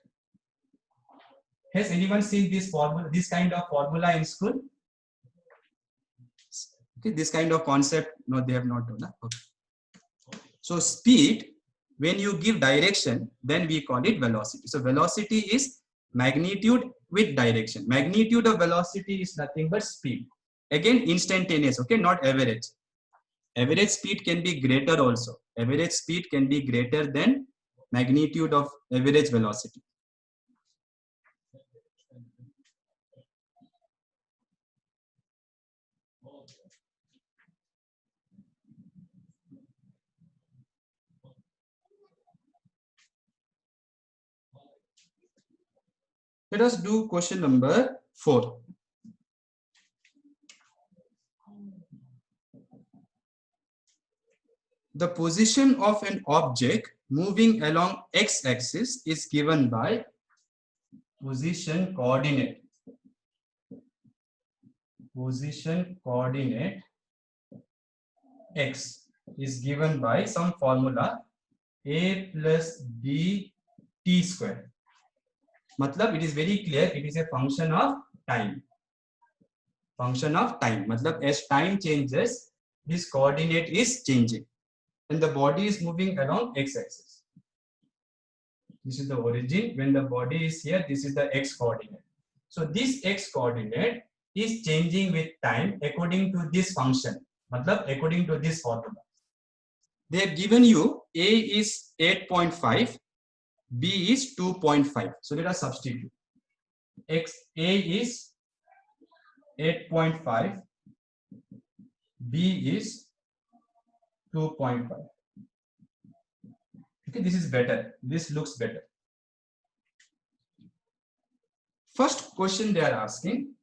Has anyone seen this formula, this kind of formula in school? Okay, this kind of concept, no, they have not done. Okay. So speed, when you give direction, then we call it velocity. So velocity is magnitude with direction. Magnitude of velocity is nothing but speed. Again, instantaneous, okay, not average. Average speed can be greater also. Average speed can be greater than magnitude of average velocity. Let us do question number 4. The position of an object moving along x-axis is given by position coordinate. Position coordinate x is given by some formula a plus b t square. Matlab, it is very clear, it is a function of time. Function of time. Matlab, as time changes, this coordinate is changing, and the body is moving along x-axis. This is the origin. When the body is here, this is the x coordinate. So this x coordinate is changing with time according to this function. Matlab, according to this formula. They have given you a is 8.5, b is 2.5. So let us substitute. A is 8.5, b is 2.5. Okay, this is better. This looks better. First question they are asking,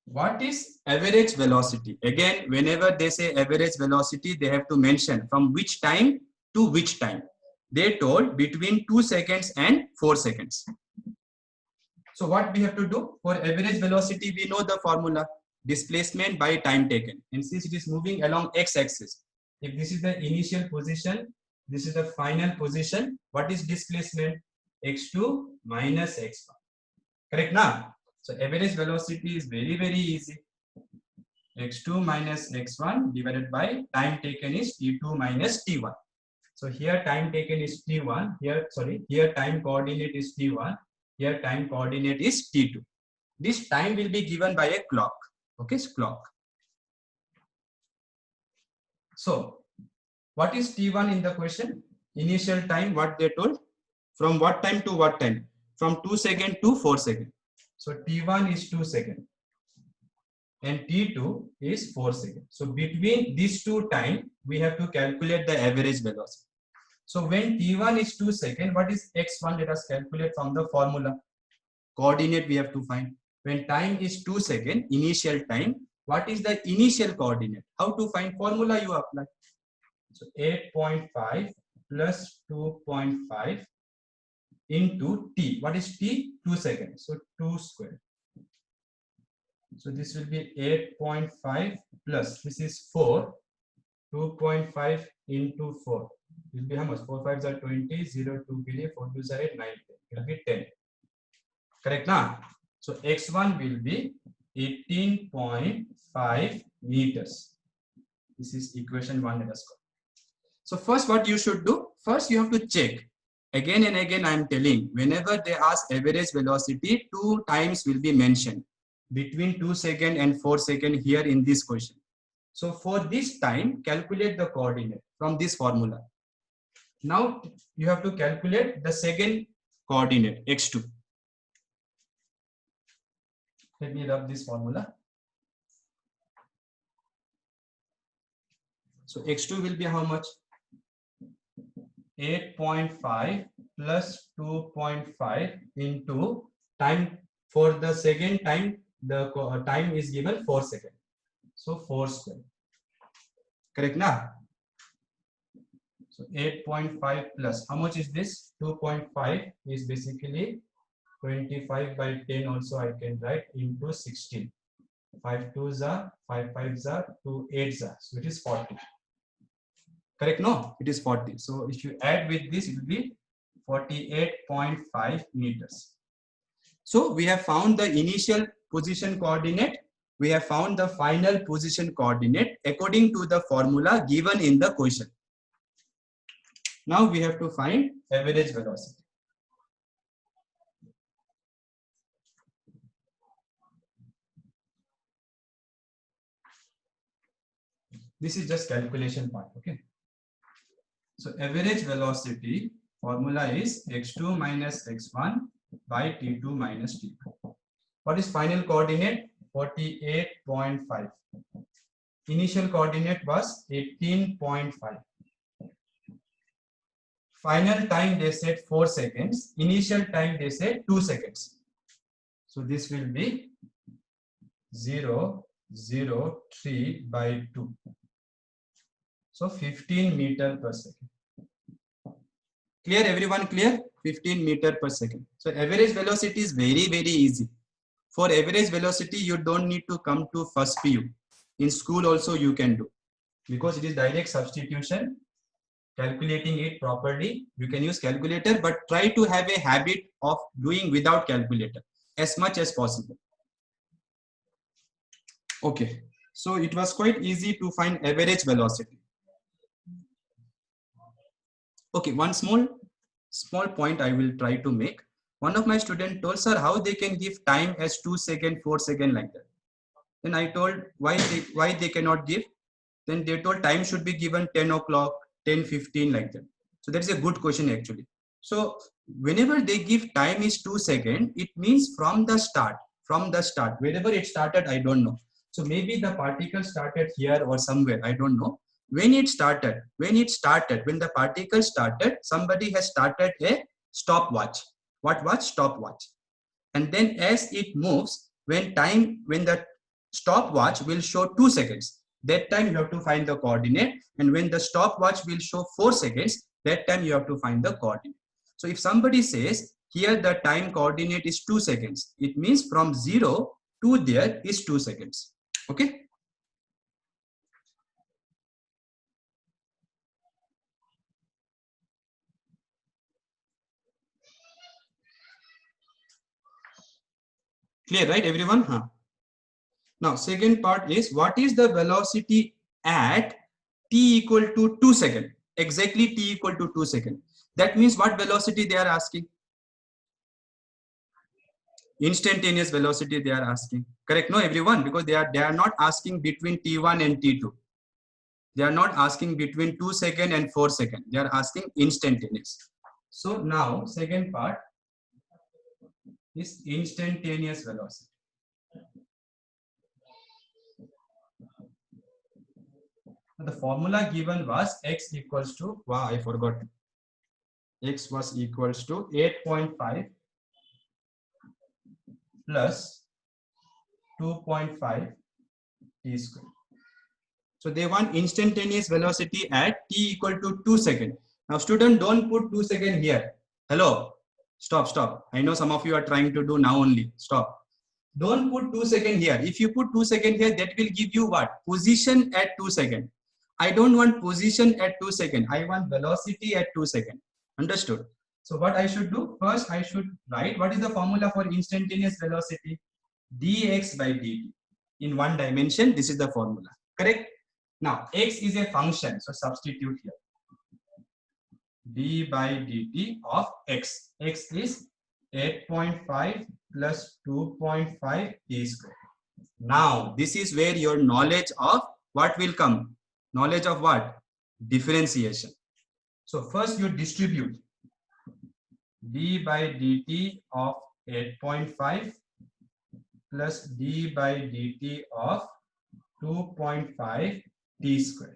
what is average velocity? Again, whenever they say average velocity, they have to mention from which time to which time. They told between 2 seconds and 4 seconds. So what we have to do for average velocity, we know the formula, displacement by time taken. And since it is moving along x-axis, if this is the initial position, this is the final position, what is displacement? x2 minus x1. Correct now? So average velocity is very, very easy. x2 minus x1 divided by time taken is t2 minus t1. So here time taken is t1, here time coordinate is t1, here time coordinate is t2. This time will be given by a clock. Okay, clock. So what is t1 in the question? Initial time, what they told? From what time to what time? From 2 seconds to 4 seconds. So t1 is 2 seconds and t2 is 4 seconds. So between these two times, we have to calculate the average velocity. So when t1 is 2 seconds, what is x1? Let us calculate from the formula. Coordinate we have to find. When time is 2 seconds, initial time, what is the initial coordinate? How to find? Formula you apply. So 8.5 plus 2.5 into t. What is t? 2 seconds. So 2 square. So this will be 8.5 plus, this is 4, 2.5 into 4. It will be how much? 4 5s are 20, 0 2 के लिए 4 2s are 8, 9 10. It will be 10. Correct na? So x1 will be 18.5 meters. This is equation 1. Let us go. So first what you should do, first you have to check. Again and again I am telling, whenever they ask average velocity, 2 times will be mentioned. Between 2 seconds and 4 seconds here in this question. So for this time, calculate the coordinate from this formula. Now you have to calculate the second coordinate, x2. Let me rub this formula. So x2 will be how much? 8.5 plus 2.5 into time. For the second time, the time is given 4 seconds. So 4 square. Correct na? So 8.5 plus, how much is this? 2.5 is basically 25 by 10 also I can write into 16. 5 2s are, 5 5s are, 2 8s are. So it is 40. Correct? No, it is 40. So if you add with this, it will be 48.5 meters. So we have found the initial position coordinate. We have found the final position coordinate according to the formula given in the question. Now we have to find average velocity. This is just calculation part, okay? So average velocity formula is x2 minus x1 by t2 minus t2. What is final coordinate? 48.5. Initial coordinate was 18.5. Final time they said 4 seconds. Initial time they said 2 seconds. So this will be 0.003 by 2. So 15 meter per second. Clear everyone? Clear? 15 meter per second. So average velocity is very, very easy. For average velocity, you don't need to come to first PU. In school also you can do. Because it is direct substitution. Calculating it properly, you can use calculator, but try to have a habit of doing without calculator as much as possible. Okay, so it was quite easy to find average velocity. Okay, one small point I will try to make. One of my students told, sir, how they can give time as 2 seconds, 4 seconds like that. Then I told why they cannot give. Then they told time should be given 10 o'clock, 10:15 like that. So that is a good question actually. So whenever they give time is 2 seconds, it means from the start, wherever it started, I don't know. So maybe the particle started here or somewhere, I don't know. When it started, when the particle started, somebody has started a stopwatch. What watch? Stopwatch. And then as it moves, when the stopwatch will show 2 seconds, that time you have to find the coordinate. And when the stopwatch will show 4 seconds, that time you have to find the coordinate. So if somebody says here the time coordinate is 2 seconds, it means from 0 to there is 2 seconds. Okay. Clear, right, everyone? Huh. Now, second part is what is the velocity at t equal to 2 seconds? Exactly t equal to 2 seconds. That means what velocity they are asking? Instantaneous velocity they are asking. Correct? No, everyone, because they are not asking between t1 and t2. They are not asking between 2 seconds and 4 seconds. They are asking instantaneous. So now, second part is instantaneous velocity. The formula given was x equals to, wow, I forgot. X was equals to 8.5 plus 2.5 t square. So they want instantaneous velocity at t equal to 2 seconds. Now student, don't put 2 seconds here. Hello, stop. I know some of you are trying to do now only. Stop. Don't put 2 seconds here. If you put 2 seconds here, that will give you what? Position at 2 seconds. I don't want position at 2 seconds. I want velocity at 2 seconds. Understood? So what I should do? First, I should write what is the formula for instantaneous velocity? Dx by dt. In one dimension, this is the formula. Correct? Now, x is a function. So substitute here. D by dt of x. X is 8.5 plus 2.5 t square. Now, this is where your knowledge of what will come? Knowledge of what? Differentiation. So first you distribute d by dt of 8.5 plus d by dt of 2.5 t square.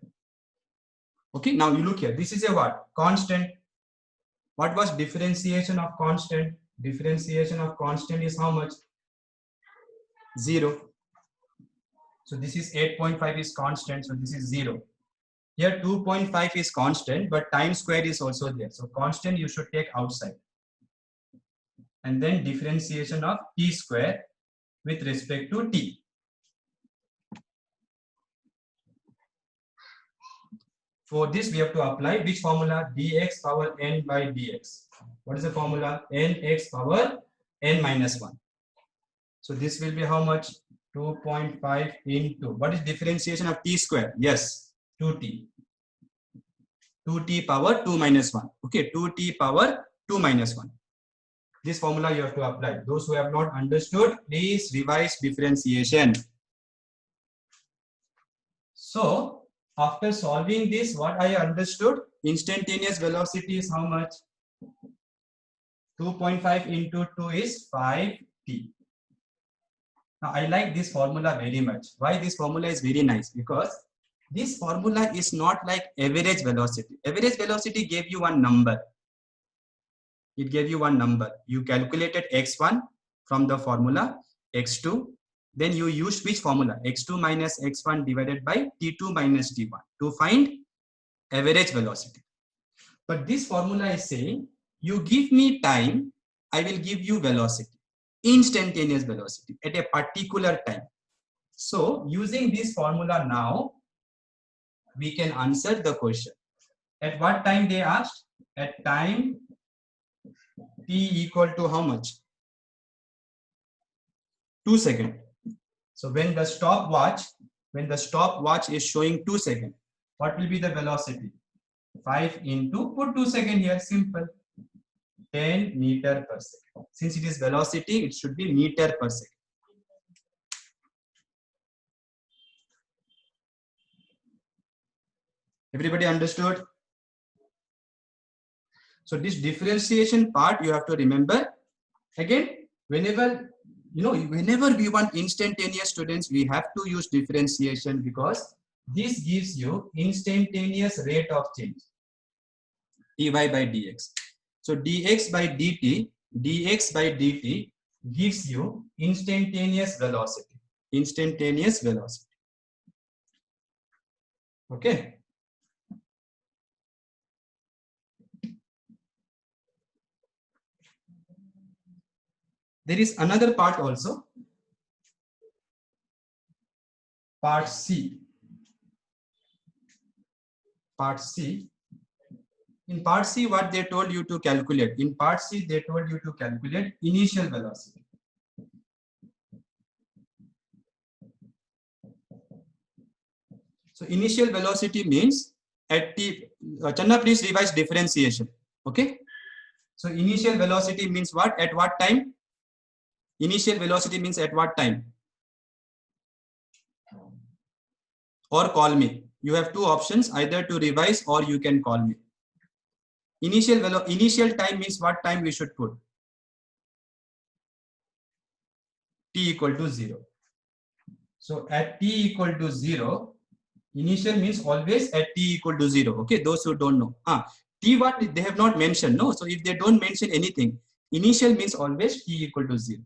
Okay, now you look here. This is a what? Constant. What was differentiation of constant? Differentiation of constant is how much? 0. So this is 8.5 is constant. So this is 0. Here 2.5 is constant, but time square is also there. So constant you should take outside. And then differentiation of t square with respect to t. For this we have to apply which formula? Dx power n by dx. What is the formula? Nx power n minus 1. So this will be how much? 2.5 into, what is differentiation of t square? Yes, 2t. 2t power 2 minus 1. Okay, 2t power 2 minus 1. This formula you have to apply. Those who have not understood, please revise differentiation. So, after solving this, what I understood, instantaneous velocity is how much? 2.5 into 2 is 5t. Now, I like this formula very much. Why this formula is very nice? Because this formula is not like average velocity. Average velocity gave you one number. It gave you one number. You calculated x1 from the formula, x2. Then you used which formula? x2 minus x1 divided by t2 minus t1 to find average velocity. But this formula is saying, you give me time, I will give you velocity. Instantaneous velocity at a particular time. So using this formula now, we can answer the question. At what time they asked? At time t equal to how much? 2 seconds. So when the stopwatch is showing 2 seconds, what will be the velocity? 5 into, put 2 seconds here, simple. 10 meter per second. Since it is velocity, it should be meter per second. Everybody understood? So this differentiation part you have to remember. Again, whenever we want instantaneous students, we have to use differentiation because this gives you instantaneous rate of change. dy by dx. So dx by dt gives you instantaneous velocity. Instantaneous velocity. Okay. There is another part also. Part C. Part C. In part C, what they told you to calculate? In part C, they told you to calculate initial velocity. So initial velocity means at t. Channa, please revise differentiation. Okay. So initial velocity means what? At what time? Initial velocity means at what time? Or call me. You have two options, either to revise or you can call me. Initial time means what time we should put? T equal to 0. So at t equal to 0, initial means always at t equal to 0. Okay, those who don't know. T what they have not mentioned. No, so if they don't mention anything, initial means always t equal to 0.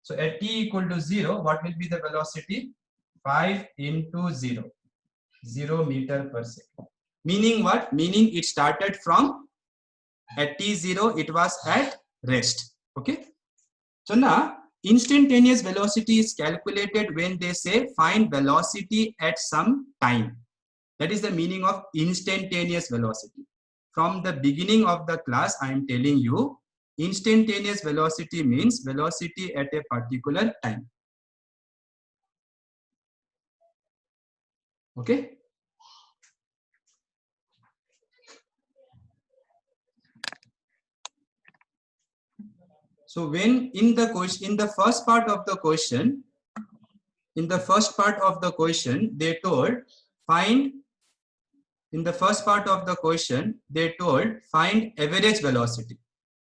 So at t equal to 0, what will be the velocity? 5 into 0. 0 meter per second. Meaning what? Meaning it started from at t0, it was at rest. Okay. So now instantaneous velocity is calculated when they say find velocity at some time. That is the meaning of instantaneous velocity. From the beginning of the class, I am telling you, instantaneous velocity means velocity at a particular time. Okay. So when in the question, in the first part of the question, they told find, in the first part of the question, they told find average velocity.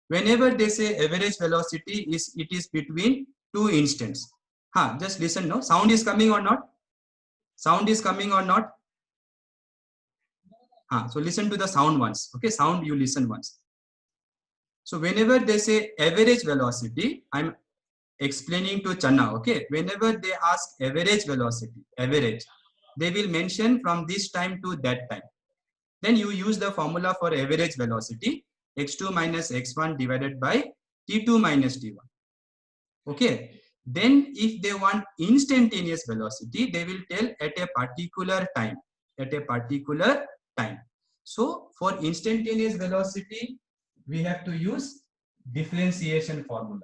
Whenever they say average velocity, it is between two instants. Just listen, no? Sound is coming or not? Sound is coming or not? So listen to the sound once. Okay, sound you listen once. So whenever they say average velocity, I'm explaining to Channa, okay? Whenever they ask average velocity, average, they will mention from this time to that time. Then you use the formula for average velocity, x2 minus x1 divided by t2 minus t1. Okay. Then if they want instantaneous velocity, they will tell at a particular time, at a particular time. So for instantaneous velocity, we have to use differentiation formula.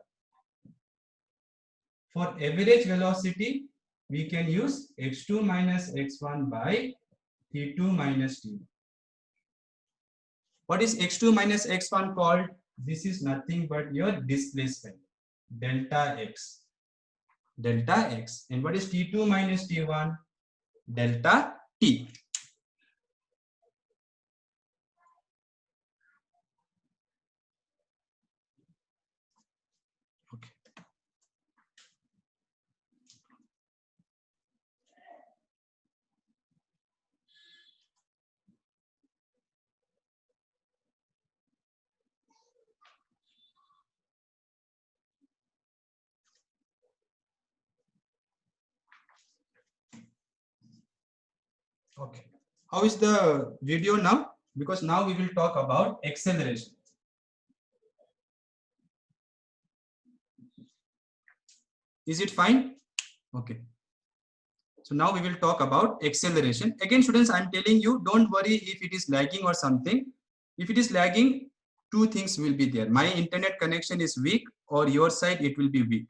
For average velocity, we can use x2 minus x1 by t2 minus t1. What is x2 minus x1 called? This is nothing but your displacement, delta x. Delta x. And what is t2 minus t1? Delta t. Okay. Okay. How is the video now? Because now we will talk about acceleration. Is it fine? Okay. So now we will talk about acceleration. Again, students, I'm telling you, don't worry if it is lagging or something. If it is lagging, two things will be there. My internet connection is weak, or your side it will be weak.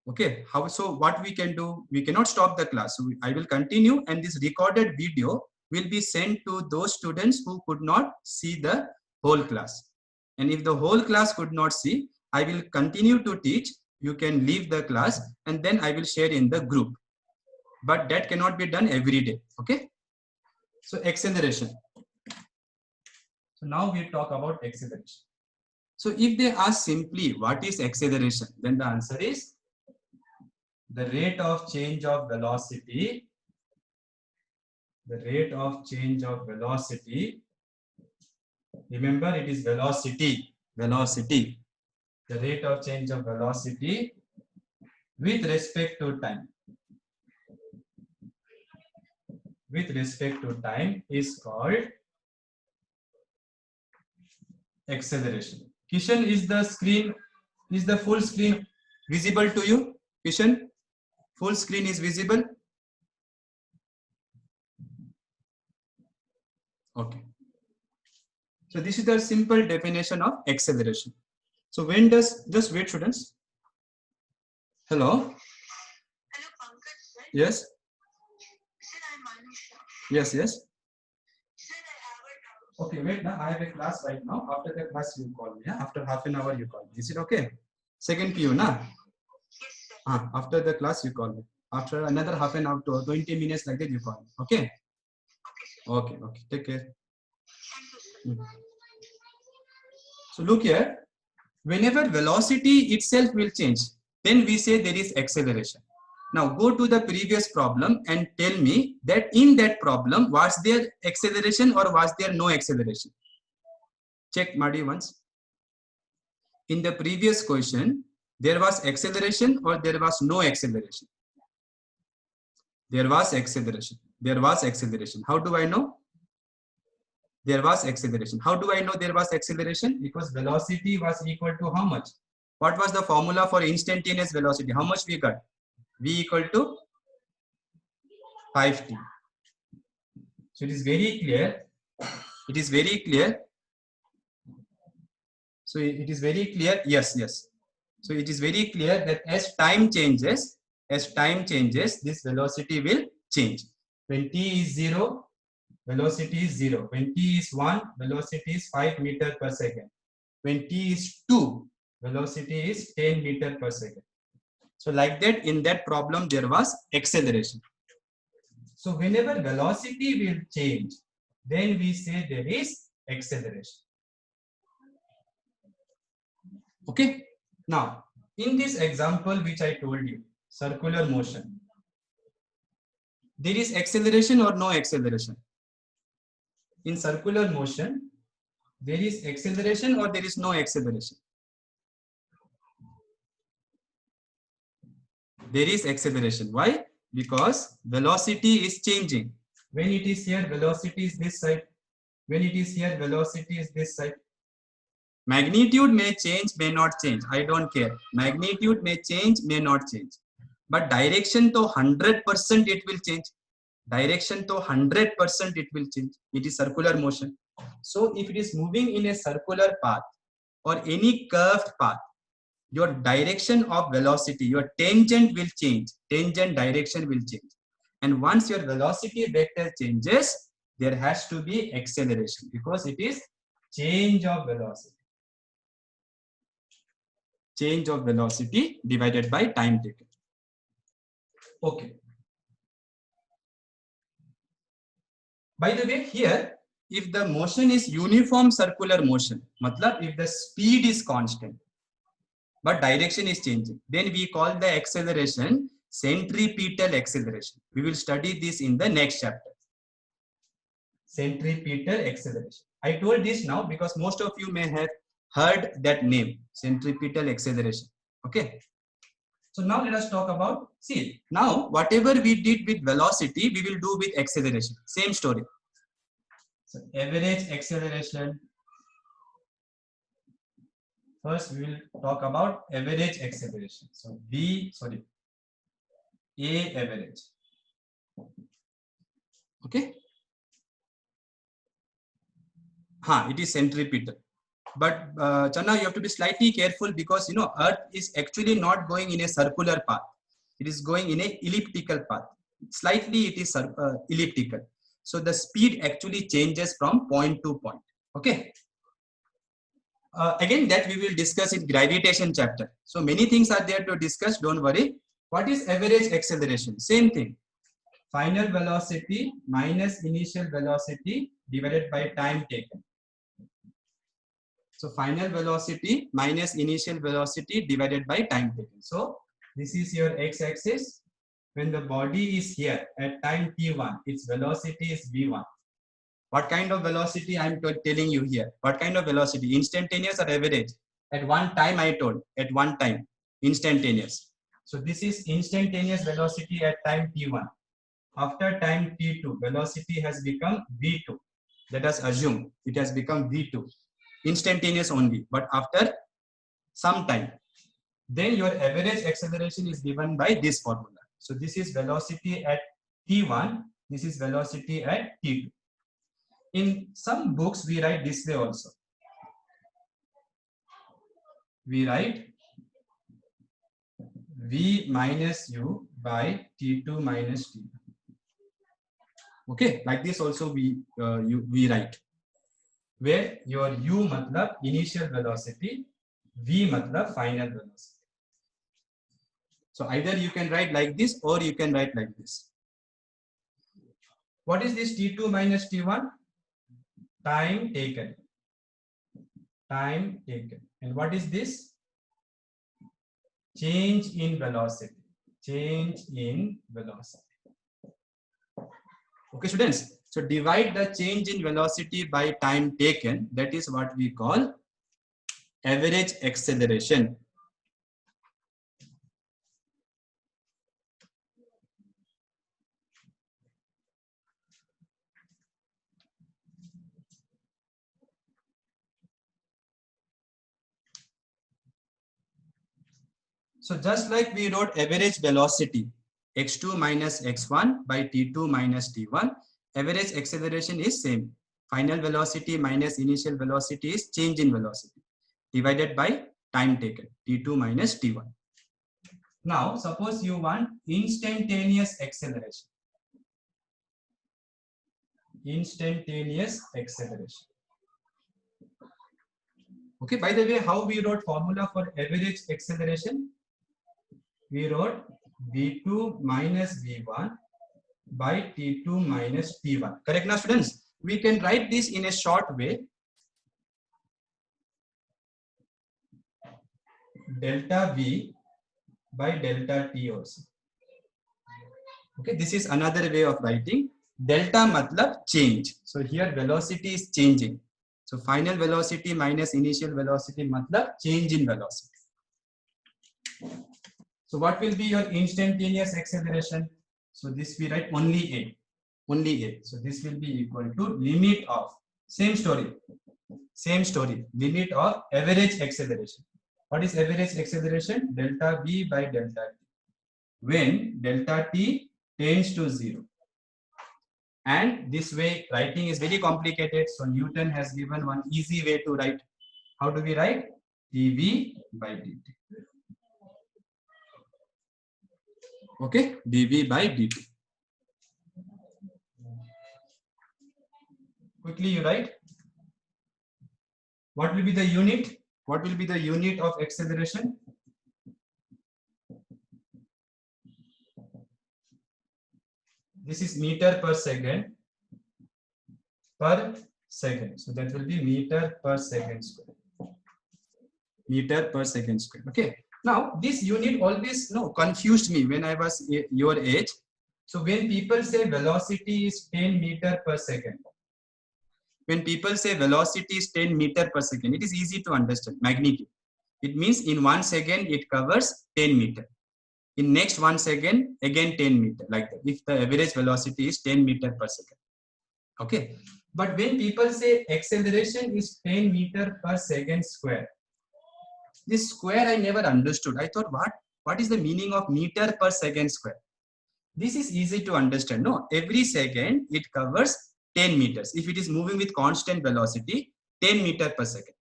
Okay, so what we can do, we cannot stop the class. So I will continue, and this recorded video will be sent to those students who could not see the whole class. And if the whole class could not see, I will continue to teach. You can leave the class, and then I will share in the group. But that cannot be done every day. Okay. So acceleration. So now we talk about acceleration. So if they ask simply what is acceleration, then the answer is the rate of change of velocity. The rate of change of velocity. Remember, it is velocity. Velocity. The rate of change of velocity with respect to time. With respect to time is called acceleration. Kishan, is the screen, is the full screen visible to you? Kishan, full screen is visible? Okay. So this is the simple definition of acceleration. So when does, just wait students. Hello. Hello, Pankaj, sir. Yes. Sir, I'm Anusha. Yes, yes. Sir, I have a doubt. Okay, wait now. I have a class right now. After the class, you call me. Yeah? After half an hour, you call me. Is it okay? Second PU, na? Yes, sir. After the class, you call me. After another half an hour to 20 minutes like that, you call me. Okay? Okay, sir. Okay, okay. Take care. Thank you, sir. So look here. Whenever velocity itself will change, then we say there is acceleration. Now go to the previous problem and tell me that in that problem, was there acceleration or was there no acceleration? Check Madi once. In the previous question, there was acceleration or there was no acceleration? There was acceleration. There was acceleration. How do I know? There was acceleration. How do I know there was acceleration? Because velocity was equal to how much? What was the formula for instantaneous velocity? How much we got? V equal to 5t. So it is very clear. It is very clear. So it is very clear. Yes, yes. So it is very clear that as time changes, this velocity will change. When t is 0, velocity is 0. When t is 1, velocity is 5 meter per second. When t is 2, velocity is 10 meter per second. So like that, in that problem, there was acceleration. So whenever velocity will change, then we say there is acceleration. Okay. Now, in this example which I told you, circular motion, there is acceleration or no acceleration? In circular motion, there is acceleration or there is no acceleration? There is acceleration. Why? Because velocity is changing. When it is here, velocity is this side. When it is here, velocity is this side. Magnitude may change, may not change. I don't care. Magnitude may change, may not change. But direction to 100% it will change. Direction to 100% it will change. It is circular motion. So if it is moving in a circular path or any curved path, your direction of velocity, your tangent will change. Tangent direction will change. And once your velocity vector changes, there has to be acceleration because it is change of velocity. Change of velocity divided by time taken. Okay. By the way, here, if the motion is uniform circular motion, matlab if the speed is constant, but direction is changing, then we call the acceleration centripetal acceleration. We will study this in the next chapter. Centripetal acceleration. I told this now because most of you may have heard that name, centripetal acceleration. Okay. So now let us talk about, see, now whatever we did with velocity, we will do with acceleration. Same story. So average acceleration. First, we will talk about average acceleration. So A average. Okay. It is centripetal. But Channa, you have to be slightly careful because you know Earth is actually not going in a circular path. It is going in a elliptical path. Slightly it is elliptical. So the speed actually changes from point to point. Okay. Again, that we will discuss in gravitation chapter. So many things are there to discuss. Don't worry. What is average acceleration? Same thing. Final velocity minus initial velocity divided by time taken. So final velocity minus initial velocity divided by time taken. So this is your x-axis. When the body is here at time t1, its velocity is v1. What kind of velocity I am telling you here? What kind of velocity? Instantaneous or average? At one time I told, at one time, instantaneous. So this is instantaneous velocity at time t1. After time t2, velocity has become v2. Let us assume it has become v2. Instantaneous only, but after some time, then your average acceleration is given by this formula. So this is velocity at t1, this is velocity at t2. In some books we write this way also. We write v minus u by t2 minus t1. Okay, like this also we write, where your u matlab initial velocity, v matlab final velocity. So either you can write like this or you can write like this. What is this t2 minus t1? Time taken. Time taken. And what is this? Change in velocity. Change in velocity. Okay, students. So divide the change in velocity by time taken. That is what we call average acceleration. So just like we wrote average velocity x2 minus x1 by t2 minus t1, average acceleration is same. Final velocity minus initial velocity is change in velocity divided by time taken, t2 minus t1. Now, suppose you want instantaneous acceleration. Instantaneous acceleration. Okay, by the way, how we wrote formula for average acceleration? We wrote v2 minus v1 by t2 minus t1. Correct now, students? We can write this in a short way. Delta v by delta t also. Okay, this is another way of writing. Delta matlab change. So here velocity is changing. So final velocity minus initial velocity matlab change in velocity. So what will be your instantaneous acceleration? So this we write only A. Only A. So this will be equal to limit of, same story, limit of average acceleration. What is average acceleration? Delta V by delta T. When delta T tends to 0. And this way writing is very complicated. So Newton has given one easy way to write. How do we write? dV by dt. Okay, dV by dt. Quickly you write. What will be the unit? What will be the unit of acceleration? This is meter per second per second. So that will be meter per second square. Meter per second square. Okay. Now this unit always confused me when I was your age. So when people say velocity is 10 meter per second. When people say velocity is 10 meter per second, it is easy to understand. Magnitude. It means in 1 second it covers 10 meter. In next 1 second, again 10 meter, like that, if the average velocity is 10 meter per second. Okay. But when people say acceleration is 10 meter per second square, this square I never understood. I thought, what is the meaning of meter per second square? This is easy to understand. No, every second it covers 10 meters. If it is moving with constant velocity, 10 meter per second.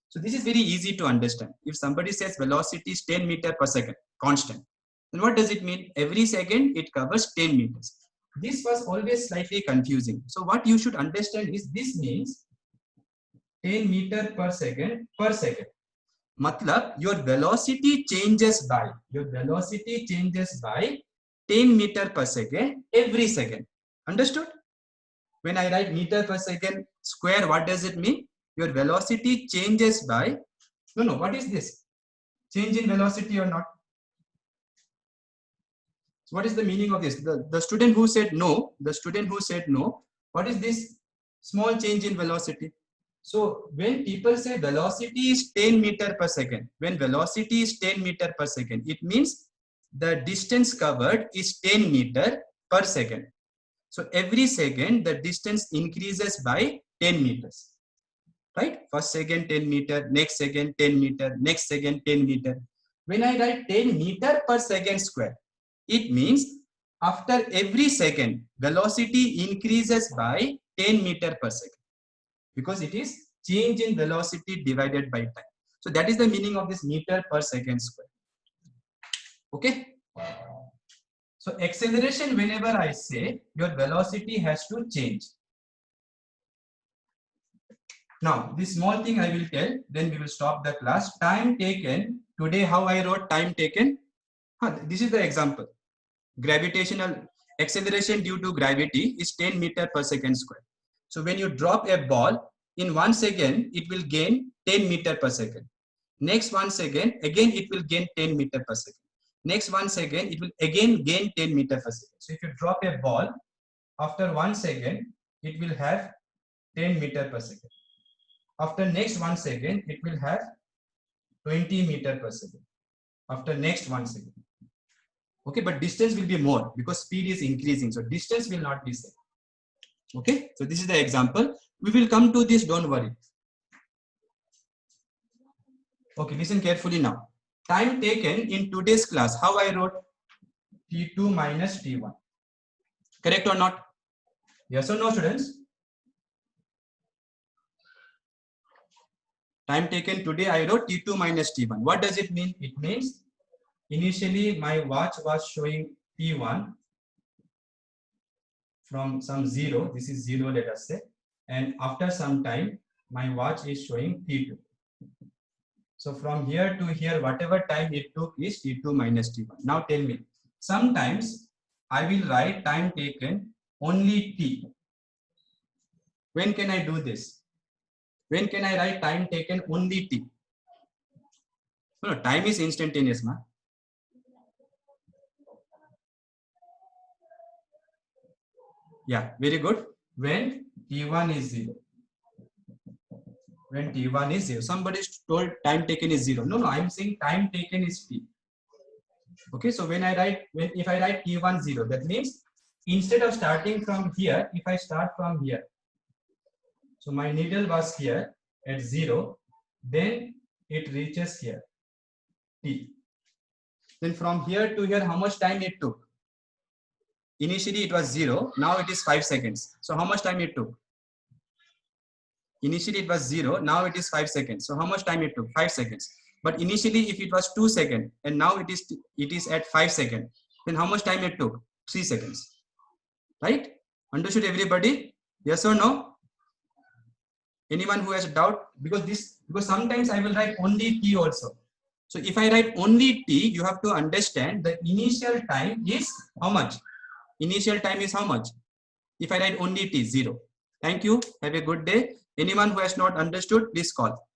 So this is very easy to understand. If somebody says velocity is 10 meter per second, constant, then what does it mean? Every second it covers 10 meters. This was always slightly confusing. So what you should understand is this means 10 meter per second per second. Matlab your velocity changes by 10 meter per second every second. Understood? When I write meter per second square, what does it mean? Your velocity changes by, what is this? Change in velocity or not? So what is the meaning of this? The student who said no, what is this small change in velocity? So when people say velocity is 10 meter per second, when velocity is 10 meter per second, it means the distance covered is 10 meter per second. So every second the distance increases by 10 meters. Right? First second 10 meter, next second 10 meter, next second 10 meter. When I write 10 meter per second square, it means after every second velocity increases by 10 meter per second, because it is change in velocity divided by time. So that is the meaning of this meter per second square. Okay. So acceleration, whenever I say, your velocity has to change. Now, this small thing I will tell, then we will stop the class. Time taken, today how I wrote time taken? This is the example. Gravitational acceleration due to gravity is 10 meter per second square. So when you drop a ball, in 1 second, it will gain 10 meter per second. Next 1 second, again it will gain 10 meter per second. Next 1 second, it will again gain 10 meter per second. So if you drop a ball, after 1 second, it will have 10 meter per second. After next 1 second, it will have 20 meter per second. After next 1 second. Okay, but distance will be more because speed is increasing. So distance will not be same. Okay, so this is the example. We will come to this, don't worry. Okay, listen carefully now. Time taken in today's class, how I wrote? T2 minus T1. Correct or not? Yes or no, students? Time taken today, I wrote T2 minus T1. What does it mean? It means initially my watch was showing T1 from some 0. This is 0, let us say. And after some time, my watch is showing T2. So from here to here, whatever time it took is T2 minus T1. Now tell me, sometimes I will write time taken only T. When can I do this? When can I write time taken only T? No, time is instantaneous, ma. Yeah, very good. When T1 is 0. When T1 is 0. Somebody told time taken is 0. No, I'm saying time taken is T. Okay, so when if I write T1 0, that means instead of starting from here, if I start from here, so my needle was here at 0, then it reaches here, T. Then from here to here, how much time it took? Initially it was 0, now it is 5 seconds. So how much time it took? Initially it was 0, now it is 5 seconds. So how much time it took? 5 seconds. But initially if it was 2 seconds and now it is at 5 seconds, then how much time it took? 3 seconds. Right? Understood everybody? Yes or no? Anyone who has a doubt? Because sometimes I will write only T also. So if I write only T, you have to understand the initial time is how much? Initial time is how much? If I write only T, 0. Thank you. Have a good day. Anyone who has not understood, please call.